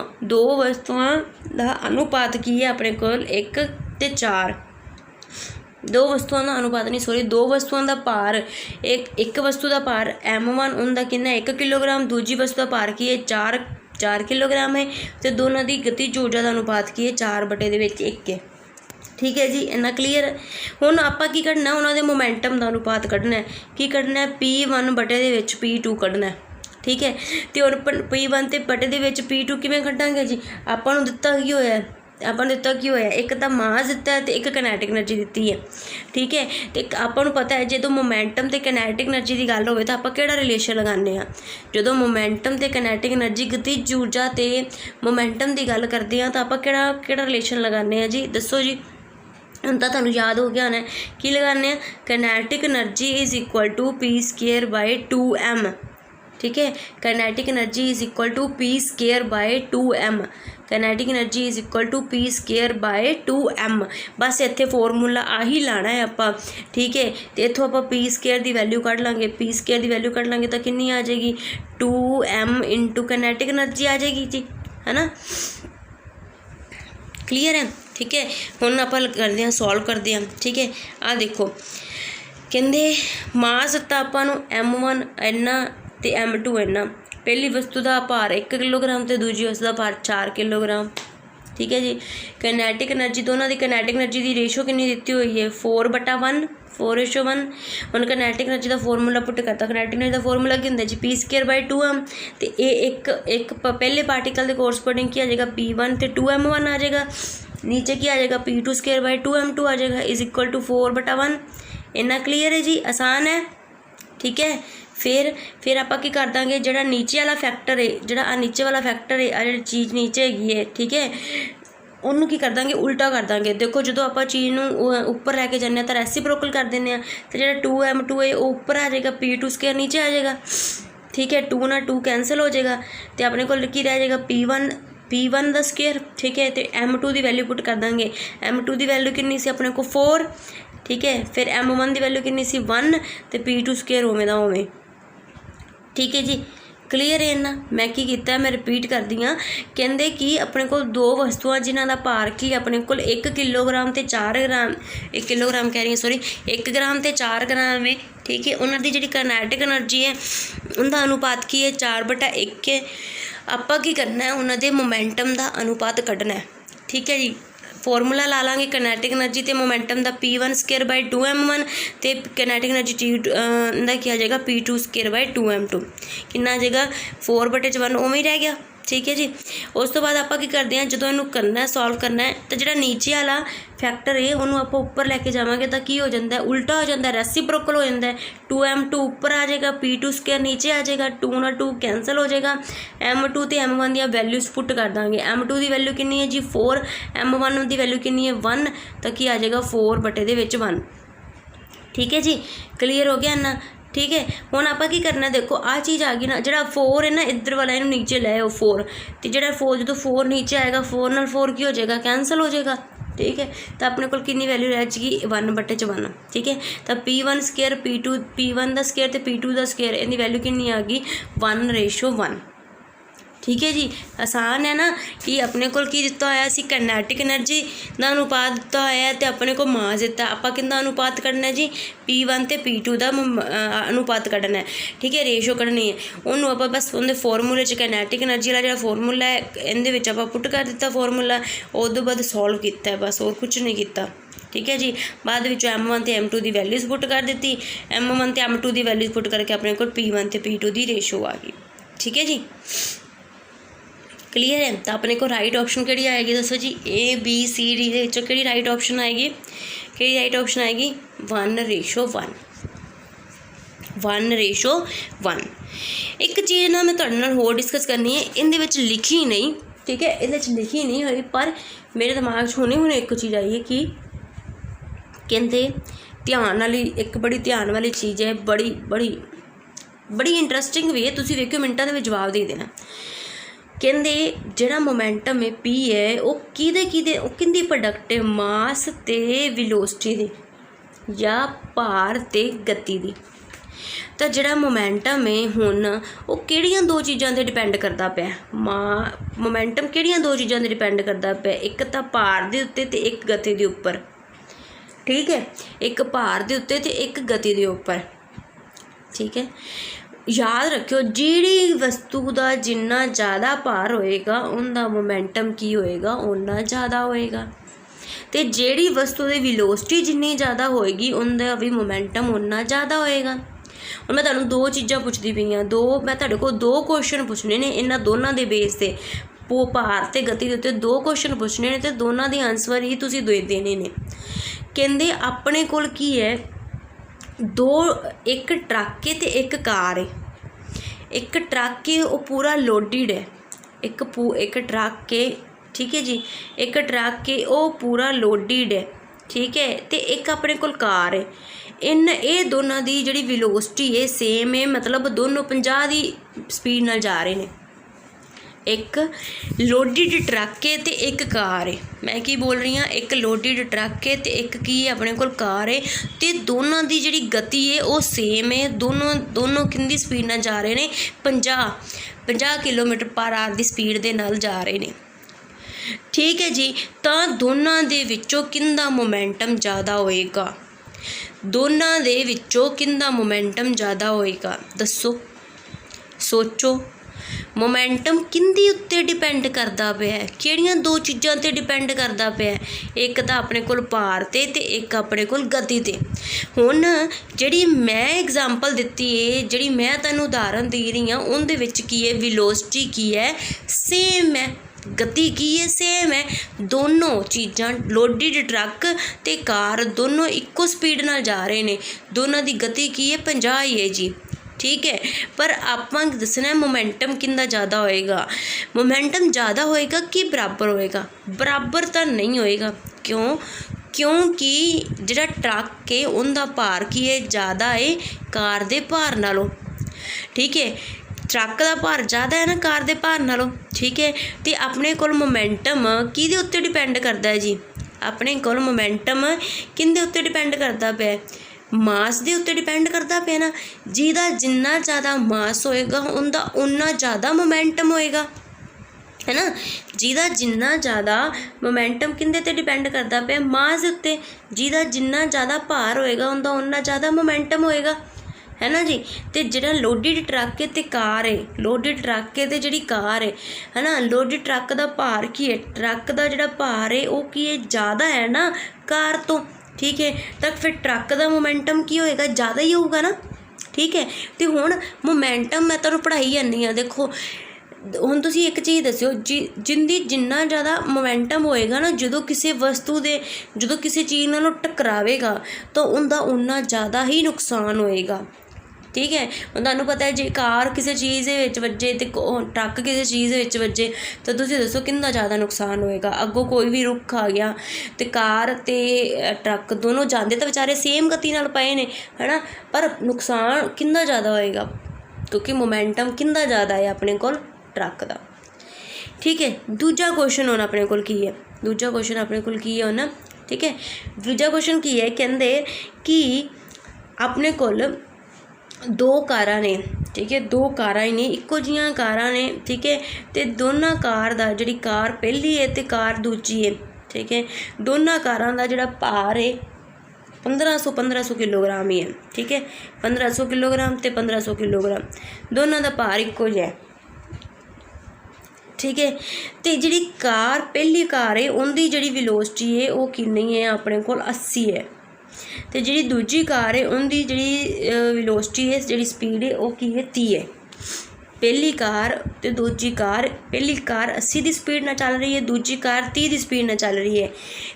का अनुपात की है अपने को 1 ते 4, दो वस्तुओं का अनुपात नहीं सॉरी, दो वस्तुओं का भार, एक वस्तु का भार M1 उनका कितना 1 किलोग्राम, दूजी वस्तु का भार की है 4 किलोग्राम है, तो दोनों की गतिज ऊर्जा का अनुपात की है 4/1 है। ठीक है जी, इन्ना क्लीयर है। हुण आपां की कढना, उन्होंने मोमेंटम का अनुपात कढना है, की कढना है P1 बटे दे विच P2 कढना है। ठीक है, तो हुण P1 ते बटे दे विच P2 किवें कढांगे जी, आपां नूं दित्ता की होया, आपां दिता की होया, एक तो मास दिता है तो एक काइनेटिक एनर्जी दी है। ठीक है, तो आपां नूं पता है जो मोमेंटम ते काइनेटिक एनर्जी की गल होवे तो आपां किहड़ा रिलेशन लगाने आ, जो मोमेंटम ते काइनेटिक एनर्जी गतिज ऊर्जा ते मोमेंटम की गल करते हैं तो आपां किहड़ा रिलेशन लगाने जी, दसो जी। हुण तां तुहानूं याद हो गया होना की लगाने, kinetic energy is equal to P²/2m। ठीक है, kinetic energy is equal to P²/2m, kinetic energy is equal to P²/2m। बस इत्थे फॉर्मूला आही लाना है आपां। ठीक है, तो इत्थों आपां P² की वैल्यू कढ लांगे, P² की वैल्यू कढ लांगे तो कितनी आ जाएगी 2m इंटू काइनेटिक एनर्जी आ जाएगी जी, है ना। क्लीयर है। ठीक है, हुण आपां करदे हां सॉल्व करदे हां। ठीक है, आ देखो कहंदे मास दित्ता आपां नूं M1 इन्ना ते M2 इन्ना, पहली वस्तु का भार 1 किलोग्राम तो दूजी वस्तु का भार 4 किलोग्राम। ठीक है जी। काइनेटिक एनर्जी, दोनों की काइनेटिक एनर्जी की रेशो कितनी दी हुई है 4/1, 4:1। हम काइनेटिक एनर्जी का फॉर्मूला पुट करता, काइनेटिक एनर्जी का फॉर्मूला की होंगे जी P²/2m। तो ये एक पहले पार्टिकल के कोरस्पोंडिंग की आ जाएगा P1 तो 2m1 आ जाएगा, नीचे की आ जाएगा P2²/2m2 आ जाएगा इज इक्वल टू 4/1। इन्ना क्लीयर है जी, आसान है, ठीक है। फिर आप की कर देंगे जो नीचे वाला फैक्टर है, जो नीचे वाला फैक्टर है, आ जी चीज़ नीचे हैगी है, ठीक है, उन्होंने की कर देंगे उल्टा कर देंगे। देखो जो आप चीज़ उपर लैके जाने तो रेसिप्रोकल कर दें तो जो 2m2 है वो उपर आ जाएगा, P2² नीचे आ जाएगा, ठीक है। 2 ना 2 कैंसल हो जाएगा तो अपने को की रह जाएगा P1 का स्केयर, ठीक है। तो m2 की वैल्यू पुट कर देंगे, m2 की वैल्यू कितनी सी अपने को 4, ठीक है। फिर m1 की वैल्यू कितनी सी 1 तो P2² उवें दा उवें, ठीक है जी। क्लीयर है इन्ना। मैं की किया, मैं रिपीट कर दी हाँ, कहते कि अपने को दो वस्तुआं जिन्हों का भार की अपने को 1 किलोग्राम तो 4 ग्राम, 1 किलोग्राम कह रही सॉरी 1 ग्राम तो 4 ग्राम है, ठीक है। उन्होंने जी काइनेटिक एनर्जी है उनका अनुपात की है 4/1 है। आप की करना है, उन्होंने मोमेंटम का अनुपात कढ़ना है, ठीक है जी। फॉर्मूला ला लाँगे काइनेटिक एनर्जी तो मोमेंटम का P1²/2m1 तो काइनेटिक एनर्जी का क्या आ जाएगा P2²/2m2 कितना आ जाएगा 4/1 उवें ही रह गया, ठीक है जी। उस तो बाद आप की करते हैं, जो इनू करना है सॉल्व करना है तो जो नीचे वाला फैक्टर है उन्होंने आप उपर लैके जावांगे तो की हो जाता है उल्टा हो जाता है, रेसिप्रोकल हो जाता है। 2m2 उपर आ जाएगा, P2² नीचे आ जाएगा, 2 ना 2 कैंसल हो जाएगा। m2 तो m1 दी वैल्यूज पुट कर देंगे, m2 की वैल्यू कितनी है जी 4, m1 की वैल्यू कितनी है 1 तो की आ जाएगा 4/1, ठीक है जी। क्लीयर हो गया ना, ठीक है। हुण आप की करना, देखो आ चीज़ आ गई ना, जो 4 है ना इधर वाला इनू नीचे ले आओ 4 तो जो 4 जो 4 नीचे आएगा 4 नाल 4 की हो जाएगा कैंसल हो जाएगा, ठीक है। तो अपने को कितनी वैल्यू रह जाएगी 1/1, ठीक है। तो P1² P1 का स्केयर तो P2 का स्केयर इनकी वैल्यू कितनी आ गई 1:1, ठीक है जी। आसान है ना कि अपने को की दिता होया सी काइनेटिक एनर्जी का अनुपात दिता होया तो अपने को मास दिता, आप किंदा अनुपात कढ़ना है जी P1 तो P2 का अनुपात कढ़ना है, ठीक है, रेशो कढ़नी है। उन्होंने आप बस उनके फॉर्मूले काइनेटिक एनर्जी वाला जो फॉर्मूला है इहदे आप पुट कर दिता फॉर्मूला, उस तो बाद सॉल्व किया बस, और कुछ नहीं किया, ठीक है जी। बाद में m1 तो m2 की वैल्यूज पुट कर दी, m1 तो m2 की वैल्यूज पुट करके अपने को P1 तो P2 की रेशो आ गई, ठीक है जी। क्लीयर है। तो अपने को राइट ऑप्शन कड़ी आएगी दसो जी ABCD के राइट ऑप्शन आएगी, कि राइट ऑप्शन आएगी 1:1, 1:1। एक चीज़ ना मैं तुहाडे नाल होर डिस्कस करनी है, इहदे विच लिखी नहीं, ठीक है, इहदे विच लिखी नहीं हुई पर मेरे दिमाग 'च हुणे एक चीज़ आई है कि कहते ध्यान वाली एक बड़ी ध्यान वाली चीज़ है, बड़ी इंटरस्टिंग भी है, तुसीं वेखिओ मिनटां दे विच जवाब दे देना। कहते जिहड़ा मोमेंटम है P है वो किहदी प्रोडक्ट है मास ते वेलोसिटी दी या भार ते गति दी। तो जिहड़ा मोमेंटम है हुण वो किहड़ियां दो चीज़ां ते डिपेंड करता पिया, मोमेंटम किहड़ियां दो चीज़ां ते डिपेंड करता पिया, एक तो भार दे उत्ते ते एक गति दे उपर, ठीक है, एक भार दे उत्ते ते एक गति दे उपर, ठीक है। याद रखियो जिहड़ी वस्तु का जिन्ना ज़्यादा भार होएगा उनका मोमेंटम की होएगा उन्ना ज़्यादा होएगा, तो जिहड़ी वस्तु की वेलोसिटी जिन्नी ज़्यादा होएगी उनका भी मोमेंटम उन्ना ज़्यादा होएगा। और मैं तुहानूं दो चीज़ां पुछदी पई हां, मैं तुहाडे कोल 2 क्वेश्चन पुछने ने, इन्हां दोनों के बेस से भार ते गति के उत्ते 2 क्वेश्चन पुछने ने तो दोनों के आंसर ही तुसीं देने ने। कहंदे अपने कोल की है एक ट्रक है तो एक कार है, एक ट्रक है वो पूरा लोडिड है, एक ट्रक है, ठीक है जी, एक ट्रक है वो पूरा लोडिड है, ठीक है, तो एक अपने कोल कार है। ये दोनों की जिहड़ी वेलोसिटी है सेम है, मतलब दोनों 50 की स्पीड नाल जा रहे हैं। एक लोडिड ट्रक है तो एक कार है, मैं की बोल रही हाँ, एक लोडिड ट्रक है तो एक की अपने कोल कार है, तो दोनों की जिहड़ी गति है वो सेम है, दोनों किंदी स्पीड नाल जा रहे हैं 50 किलोमीटर/आवर की स्पीड दे नाल जा रहे हैं, ठीक है जी। तो दोनों दे विचों किंदा मोमेंटम ज़्यादा होएगा, दोनों दे विचों किंदा मोमेंटम ज़्यादा होएगा दसो, सोचो। ਮੋਮੈਂਟਮ ਕਿਹਦੇ ਉੱਤੇ ਡਿਪੈਂਡ ਕਰਦਾ ਪਿਆ ਹੈ, ਕਿਹੜੀਆਂ ਦੋ ਚੀਜ਼ਾਂ 'ਤੇ ਡਿਪੈਂਡ ਕਰਦਾ ਪਿਆ, ਇੱਕ ਤਾਂ ਆਪਣੇ ਕੋਲ ਭਾਰ 'ਤੇ ਅਤੇ ਇੱਕ ਆਪਣੇ ਕੋਲ ਗਤੀ 'ਤੇ। ਹੁਣ ਜਿਹੜੀ ਮੈਂ ਐਗਜ਼ਾਮਪਲ ਦਿੱਤੀ ਹੈ, ਜਿਹੜੀ ਮੈਂ ਤੁਹਾਨੂੰ ਉਦਾਹਰਨ ਦੇ ਰਹੀ ਹਾਂ, ਉਹਦੇ ਵਿੱਚ ਕੀ ਹੈ, ਵੈਲੋਸਿਟੀ ਕੀ ਹੈ, ਸੇਮ ਹੈ, ਗਤੀ ਕੀ ਹੈ, ਸੇਮ ਹੈ। ਦੋਨੋਂ ਚੀਜ਼ਾਂ ਲੋਡਿਡ ਟਰੱਕ ਅਤੇ ਕਾਰ ਦੋਨੋਂ ਇੱਕੋ ਸਪੀਡ ਨਾਲ ਜਾ ਰਹੇ ਨੇ, ਦੋਨਾਂ ਦੀ ਗਤੀ ਕੀ ਹੈ, 50 ਹੀ ਹੈ ਜੀ, ਠੀਕ ਹੈ। ਪਰ ਆਪਾਂ ਦੱਸਣਾ ਮੋਮੈਂਟਮ ਕਿੰਨਾ ਜ਼ਿਆਦਾ ਹੋਏਗਾ। ਮੋਮੈਂਟਮ ਜ਼ਿਆਦਾ ਹੋਏਗਾ ਕਿ ਬਰਾਬਰ ਹੋਏਗਾ? ਬਰਾਬਰ ਤਾਂ ਨਹੀਂ ਹੋਏਗਾ। ਕਿਉਂਕਿ ਜਿਹੜਾ ਟਰੱਕ ਹੈ ਉਹਦਾ ਭਾਰ ਕੀ ਹੈ, ਜ਼ਿਆਦਾ ਹੈ ਕਾਰ ਦੇ ਭਾਰ ਨਾਲੋਂ, ਠੀਕ ਹੈ। ਟਰੱਕ ਦਾ ਭਾਰ ਜ਼ਿਆਦਾ ਹੈ ਨਾ ਕਾਰ ਦੇ ਭਾਰ ਨਾਲੋਂ, ਠੀਕ ਹੈ। ਅਤੇ ਆਪਣੇ ਕੋਲ ਮੋਮੈਂਟਮ ਕਿਹਦੇ ਉੱਤੇ ਡਿਪੈਂਡ ਕਰਦਾ ਹੈ ਜੀ? ਆਪਣੇ ਕੋਲ ਮੋਮੈਂਟਮ ਕਿਹਦੇ ਉੱਤੇ ਡਿਪੈਂਡ ਕਰਦਾ ਪਿਆ? ਮਾਸ ਦੇ ਉੱਤੇ ਡਿਪੈਂਡ ਕਰਦਾ ਪਿਆ ਨਾ। ਜਿਹਦਾ ਜਿੰਨਾ ਜ਼ਿਆਦਾ ਮਾਸ ਹੋਏਗਾ ਉਹਦਾ ਉਨਾ ਜ਼ਿਆਦਾ ਮੋਮੈਂਟਮ ਹੋਏਗਾ, ਹੈ ਨਾ। ਜਿਹਦਾ ਜਿੰਨਾ ਜ਼ਿਆਦਾ ਮੋਮੈਂਟਮ ਕਿਹਦੇ 'ਤੇ ਡਿਪੈਂਡ ਕਰਦਾ ਪਿਆ? ਮਾਸ ਦੇ ਉੱਤੇ। ਜਿਹਦਾ ਜਿੰਨਾ ਜ਼ਿਆਦਾ ਭਾਰ ਹੋਏਗਾ ਉਹਦਾ ਉਨਾ ਜ਼ਿਆਦਾ ਮੋਮੈਂਟਮ ਹੋਏਗਾ, ਹੈ ਨਾ ਜੀ। ਅਤੇ ਜਿਹੜਾ ਲੋਡਿਡ ਟਰੱਕ ਹੈ ਅਤੇ ਕਾਰ ਹੈ, ਲੋਡਿਡ ਟਰੱਕ ਹੈ ਅਤੇ ਜਿਹੜੀ ਕਾਰ ਹੈ ਨਾ, ਲੋਡਿਡ ਟਰੱਕ ਦਾ ਭਾਰ ਕੀ ਹੈ? ਟਰੱਕ ਦਾ ਜਿਹੜਾ ਭਾਰ ਹੈ ਉਹ ਕੀ ਹੈ, ਜ਼ਿਆਦਾ ਹੈ ਨਾ ਕਾਰ ਤੋਂ, ਠੀਕ ਹੈ। ਤਾਂ ਫਿਰ ਟਰੱਕ ਦਾ ਮੋਮੈਂਟਮ ਕੀ ਹੋਏਗਾ? ਜ਼ਿਆਦਾ ਹੀ ਹੋਊਗਾ ਨਾ, ਠੀਕ ਹੈ। ਅਤੇ ਹੁਣ ਮੋਮੈਂਟਮ ਮੈਂ ਤੁਹਾਨੂੰ ਪੜ੍ਹਾਈ ਜਾਂਦੀ ਹਾਂ, ਦੇਖੋ ਹੁਣ ਤੁਸੀਂ ਇੱਕ ਚੀਜ਼ ਦੱਸਿਓ, ਜਿਹਦੀ ਜਿੰਨਾ ਜ਼ਿਆਦਾ ਮੋਮੈਂਟਮ ਹੋਏਗਾ ਨਾ, ਜਦੋਂ ਕਿਸੇ ਵਸਤੂ ਦੇ, ਜਦੋਂ ਕਿਸੇ ਚੀਜ਼ ਨਾਲ ਉਹ ਟਕਰਾਵੇਗਾ ਤਾਂ ਉਹਦਾ ਉਨਾ ਜ਼ਿਆਦਾ ਹੀ ਨੁਕਸਾਨ ਹੋਏਗਾ, ਠੀਕ ਹੈ। ਹੁਣ ਤੁਹਾਨੂੰ ਪਤਾ ਹੈ ਜੇ ਕਾਰ ਕਿਸੇ ਚੀਜ਼ ਦੇ ਵਿੱਚ ਵੱਜੇ ਅਤੇ ਟਰੱਕ ਕਿਸੇ ਚੀਜ਼ ਦੇ ਵਿੱਚ ਵੱਜੇ ਤਾਂ ਤੁਸੀਂ ਦੱਸੋ ਕਿੰਨਾ ਜ਼ਿਆਦਾ ਨੁਕਸਾਨ ਹੋਏਗਾ। ਅੱਗੋਂ ਕੋਈ ਵੀ ਰੁੱਖ ਆ ਗਿਆ ਅਤੇ ਕਾਰ ਅਤੇ ਟਰੱਕ ਦੋਨੋਂ ਜਾਂਦੇ ਤਾਂ ਵਿਚਾਰੇ ਸੇਮ ਗਤੀ ਨਾਲ ਪਏ ਨੇ, ਹੈ ਨਾ, ਪਰ ਨੁਕਸਾਨ ਕਿੰਨਾ ਜ਼ਿਆਦਾ ਹੋਏਗਾ ਕਿਉਂਕਿ ਮੋਮੈਂਟਮ ਕਿੰਨਾ ਜ਼ਿਆਦਾ ਹੈ ਆਪਣੇ ਕੋਲ ਟਰੱਕ ਦਾ, ਠੀਕ ਹੈ। ਦੂਜਾ ਕੁਐਸਚਨ ਹੁਣ ਆਪਣੇ ਕੋਲ ਕੀ ਹੈ? ਦੂਜਾ ਕੁਐਸਚਨ ਆਪਣੇ ਕੋਲ ਕੀ ਹੈ ਹੁਣ, ਠੀਕ ਹੈ। ਦੂਜਾ ਕੁਐਸਚਨ ਕੀ ਹੈ? ਕਹਿੰਦੇ ਕਿ ਆਪਣੇ ਕੋਲ ਦੋ ਕਾਰਾਂ ਨੇ, ਠੀਕ ਹੈ, ਦੋ ਕਾਰਾਂ ਹੀ ਨੇ, ਇੱਕੋ ਜਿਹੀਆਂ ਕਾਰਾਂ ਨੇ, ਠੀਕ ਹੈ। ਅਤੇ ਦੋਨਾਂ ਕਾਰ ਦਾ, ਜਿਹੜੀ ਕਾਰ ਪਹਿਲੀ ਹੈ ਅਤੇ ਕਾਰ ਦੂਜੀ ਹੈ, ਠੀਕ ਹੈ, ਦੋਨਾਂ ਕਾਰਾਂ ਦਾ ਜਿਹੜਾ ਭਾਰ ਹੈ 1500 ਕਿਲੋਗ੍ਰਾਮ ਹੀ ਹੈ, ਠੀਕ ਹੈ। 1500 ਕਿਲੋਗ੍ਰਾਮ ਅਤੇ 1500 ਕਿਲੋਗ੍ਰਾਮ ਦੋਨਾਂ ਦਾ ਭਾਰ ਇੱਕੋ ਜਿਹਾ ਹੈ, ਠੀਕ ਹੈ। ਅਤੇ ਜਿਹੜੀ ਕਾਰ ਪਹਿਲੀ ਕਾਰ ਹੈ ਉਹਦੀ ਜਿਹੜੀ ਵੈਲੋਸਿਟੀ ਹੈ ਉਹ ਕਿੰਨੀ ਹੈ? ਆਪਣੇ ਕੋਲ 80 ਹੈ। ਅਤੇ ਜਿਹੜੀ ਦੂਜੀ ਕਾਰ ਹੈ ਉਹਦੀ ਜਿਹੜੀ ਵੈਲੋਸਿਟੀ ਹੈ, ਜਿਹੜੀ ਸਪੀਡ ਹੈ ਉਹ ਕੀ ਹੈ? 30 ਹੈ। ਪਹਿਲੀ ਕਾਰ ਅਤੇ ਦੂਜੀ ਕਾਰ, ਪਹਿਲੀ ਕਾਰ 80 ਦੀ ਸਪੀਡ ਨਾਲ ਚੱਲ ਰਹੀ ਹੈ, ਦੂਜੀ ਕਾਰ 30 ਦੀ ਸਪੀਡ ਨਾਲ ਚੱਲ ਰਹੀ ਹੈ।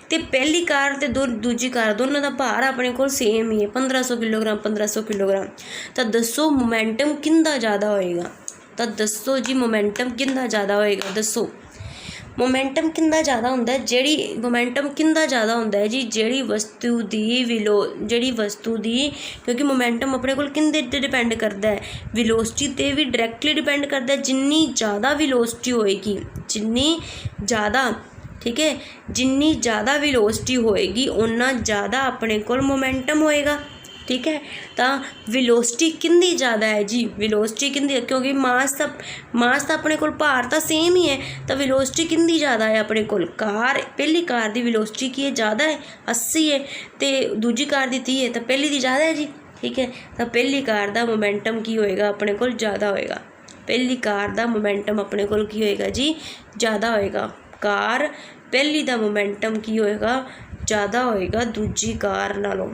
ਅਤੇ ਪਹਿਲੀ ਕਾਰ ਅਤੇ ਦੂਜੀ ਕਾਰ ਦੋਨਾਂ ਦਾ ਭਾਰ ਆਪਣੇ ਕੋਲ ਸੇਮ ਹੀ ਹੈ, 1500 ਕਿਲੋਗ੍ਰਾਮ 1500 ਕਿਲੋਗ੍ਰਾਮ। ਤਾਂ ਦੱਸੋ ਮੋਮੈਂਟਮ ਕਿੰਨਾ ਜ਼ਿਆਦਾ ਹੋਏਗਾ? ਤਾਂ ਦੱਸੋ ਜੀ ਮੋਮੈਂਟਮ ਕਿੰਨਾ ਜ਼ਿਆਦਾ ਹੋਏਗਾ? ਦੱਸੋ ਮੋਮੈਂਟਮ ਕਿੰਨਾ ਜ਼ਿਆਦਾ ਹੁੰਦਾ? ਮੋਮੈਂਟਮ ਕਿੰਨਾ ਜ਼ਿਆਦਾ ਹੁੰਦਾ ਹੈ ਜੀ? ਜਿਹੜੀ ਵਸਤੂ ਦੀ ਕਿਉਂਕਿ ਮੋਮੈਂਟਮ ਆਪਣੇ ਕੋਲ ਕਿਹਦੇ 'ਤੇ ਡਿਪੈਂਡ ਕਰਦਾ ਹੈ? ਵੈਲੋਸਿਟੀ 'ਤੇ ਵੀ ਡਾਇਰੈਕਟਲੀ ਡਿਪੈਂਡ ਕਰਦਾ। ਜਿੰਨੀ ਜ਼ਿਆਦਾ ਵੈਲੋਸਿਟੀ ਹੋਏਗੀ, ਜਿੰਨੀ ਜ਼ਿਆਦਾ, ਠੀਕ ਹੈ, ਜਿੰਨੀ ਜ਼ਿਆਦਾ ਵੈਲੋਸਿਟੀ ਹੋਏਗੀ ਓਨਾ ਜ਼ਿਆਦਾ ਆਪਣੇ ਕੋਲ ਮੋਮੈਂਟਮ ਹੋਏਗਾ, ਠੀਕ ਹੈ। ਤਾਂ ਵੈਲੋਸਿਟੀ ਕਿੰਨੀ ਜ਼ਿਆਦਾ ਹੈ ਜੀ? ਵੈਲੋਸਿਟੀ ਕਿੰਨੀ, ਕਿਉਂਕਿ ਮਾਸ ਤਾਂ ਆਪਣੇ ਕੋਲ, ਭਾਰ ਤਾਂ ਸੇਮ ਹੀ ਹੈ, ਤਾਂ ਵੈਲੋਸਿਟੀ ਕਿੰਨੀ ਜ਼ਿਆਦਾ ਹੈ ਆਪਣੇ ਕੋਲ? ਪਹਿਲੀ ਕਾਰ ਦੀ ਵੈਲੋਸਿਟੀ ਕੀ ਹੈ? ਜ਼ਿਆਦਾ ਹੈ, 80 ਹੈ, ਅਤੇ ਦੂਜੀ ਕਾਰ ਦੀ 30 ਹੈ, ਤਾਂ ਪਹਿਲੀ ਦੀ ਜ਼ਿਆਦਾ ਹੈ ਜੀ, ਠੀਕ ਹੈ। ਤਾਂ ਪਹਿਲੀ ਕਾਰ ਦਾ ਮੋਮੈਂਟਮ ਕੀ ਹੋਏਗਾ? ਆਪਣੇ ਕੋਲ ਜ਼ਿਆਦਾ ਹੋਏਗਾ। ਪਹਿਲੀ ਕਾਰ ਦਾ ਮੋਮੈਂਟਮ ਆਪਣੇ ਕੋਲ ਕੀ ਹੋਏਗਾ ਜੀ? ਜ਼ਿਆਦਾ ਹੋਏਗਾ। ਕਾਰ ਪਹਿਲੀ ਦਾ ਮੋਮੈਂਟਮ ਕੀ ਹੋਏਗਾ? ਜ਼ਿਆਦਾ ਹੋਏਗਾ ਦੂਜੀ ਕਾਰ ਨਾਲੋਂ।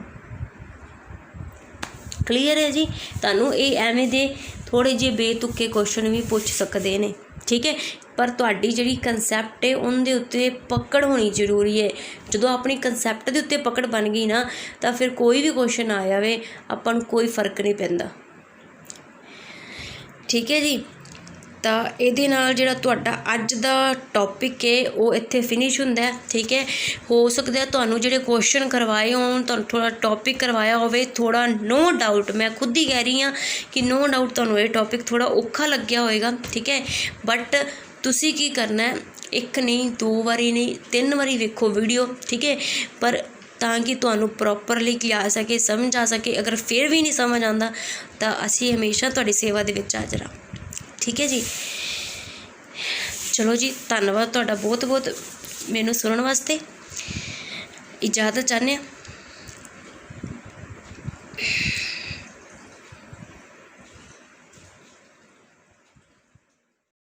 ਕਲੀਅਰ ਹੈ ਜੀ? ਤੁਹਾਨੂੰ ਇਹ ਐਵੇਂ ਦੇ ਥੋੜ੍ਹੇ ਜਿਹੇ ਬੇਤੁਕੇ ਕੁਐਸਚਨ ਵੀ ਪੁੱਛ ਸਕਦੇ ਨੇ, ਠੀਕ ਹੈ। ਪਰ ਤੁਹਾਡੀ ਜਿਹੜੀ ਕੰਸੈਪਟ ਹੈ ਉਹਦੇ ਉੱਤੇ ਪਕੜ ਹੋਣੀ ਜ਼ਰੂਰੀ ਹੈ। ਜਦੋਂ ਆਪਣੀ ਕੰਸੈਪਟ ਦੇ ਉੱਤੇ ਪਕੜ ਬਣ ਗਈ ਨਾ ਤਾਂ ਫਿਰ ਕੋਈ ਵੀ ਕੁਐਸਚਨ ਆ ਜਾਵੇ ਆਪਾਂ ਨੂੰ ਕੋਈ ਫਰਕ ਨਹੀਂ ਪੈਂਦਾ, ਠੀਕ ਹੈ ਜੀ। ਤਾਂ ਇਹਦੇ ਨਾਲ ਜਿਹੜਾ ਤੁਹਾਡਾ ਅੱਜ ਦਾ ਟੌਪਿਕ ਹੈ ਉਹ ਇੱਥੇ ਫਿਨਿਸ਼ ਹੁੰਦਾ ਹੈ, ਠੀਕ ਹੈ। ਹੋ ਸਕਦਾ ਤੁਹਾਨੂੰ ਜਿਹੜੇ ਕੁਐਸਚਨ ਕਰਵਾਏ ਹੋਣ, ਤੁਹਾਨੂੰ ਥੋੜ੍ਹਾ ਟੌਪਿਕ ਕਰਵਾਇਆ ਹੋਵੇ, ਥੋੜ੍ਹਾ ਨੋ ਡਾਊਟ, ਮੈਂ ਖੁਦ ਹੀ ਕਹਿ ਰਹੀ ਹਾਂ ਕਿ ਨੋ ਡਾਊਟ ਤੁਹਾਨੂੰ ਇਹ ਟੌਪਿਕ ਥੋੜ੍ਹਾ ਔਖਾ ਲੱਗਿਆ ਹੋਵੇਗਾ, ਠੀਕ ਹੈ। ਬਟ ਤੁਸੀਂ ਕੀ ਕਰਨਾ, ਇੱਕ ਨਹੀਂ, 2 ਵਾਰੀ ਨਹੀਂ, 3 ਵਾਰੀ ਵੇਖੋ ਵੀਡੀਓ, ਠੀਕ ਹੈ। ਪਰ ਤਾਂ ਕਿ ਤੁਹਾਨੂੰ ਪ੍ਰੋਪਰਲੀ ਕੀ ਆ ਸਕੇ, ਸਮਝ ਆ ਸਕੇ। ਅਗਰ ਫਿਰ ਵੀ ਨਹੀਂ ਸਮਝ ਆਉਂਦਾ ਤਾਂ ਅਸੀਂ ਹਮੇਸ਼ਾ ਤੁਹਾਡੀ ਸੇਵਾ ਦੇ ਵਿੱਚ ਹਾਜ਼ਰ ਹਾਂ, ਠੀਕ ਹੈ ਜੀ। ਚਲੋ ਜੀ, ਧੰਨਵਾਦ ਤੁਹਾਡਾ ਬਹੁਤ ਬਹੁਤ ਮੈਨੂੰ ਸੁਣਨ ਵਾਸਤੇ। ਇਜਾਜ਼ਤ ਚਾਹੁੰਦੇ ਹਾਂ।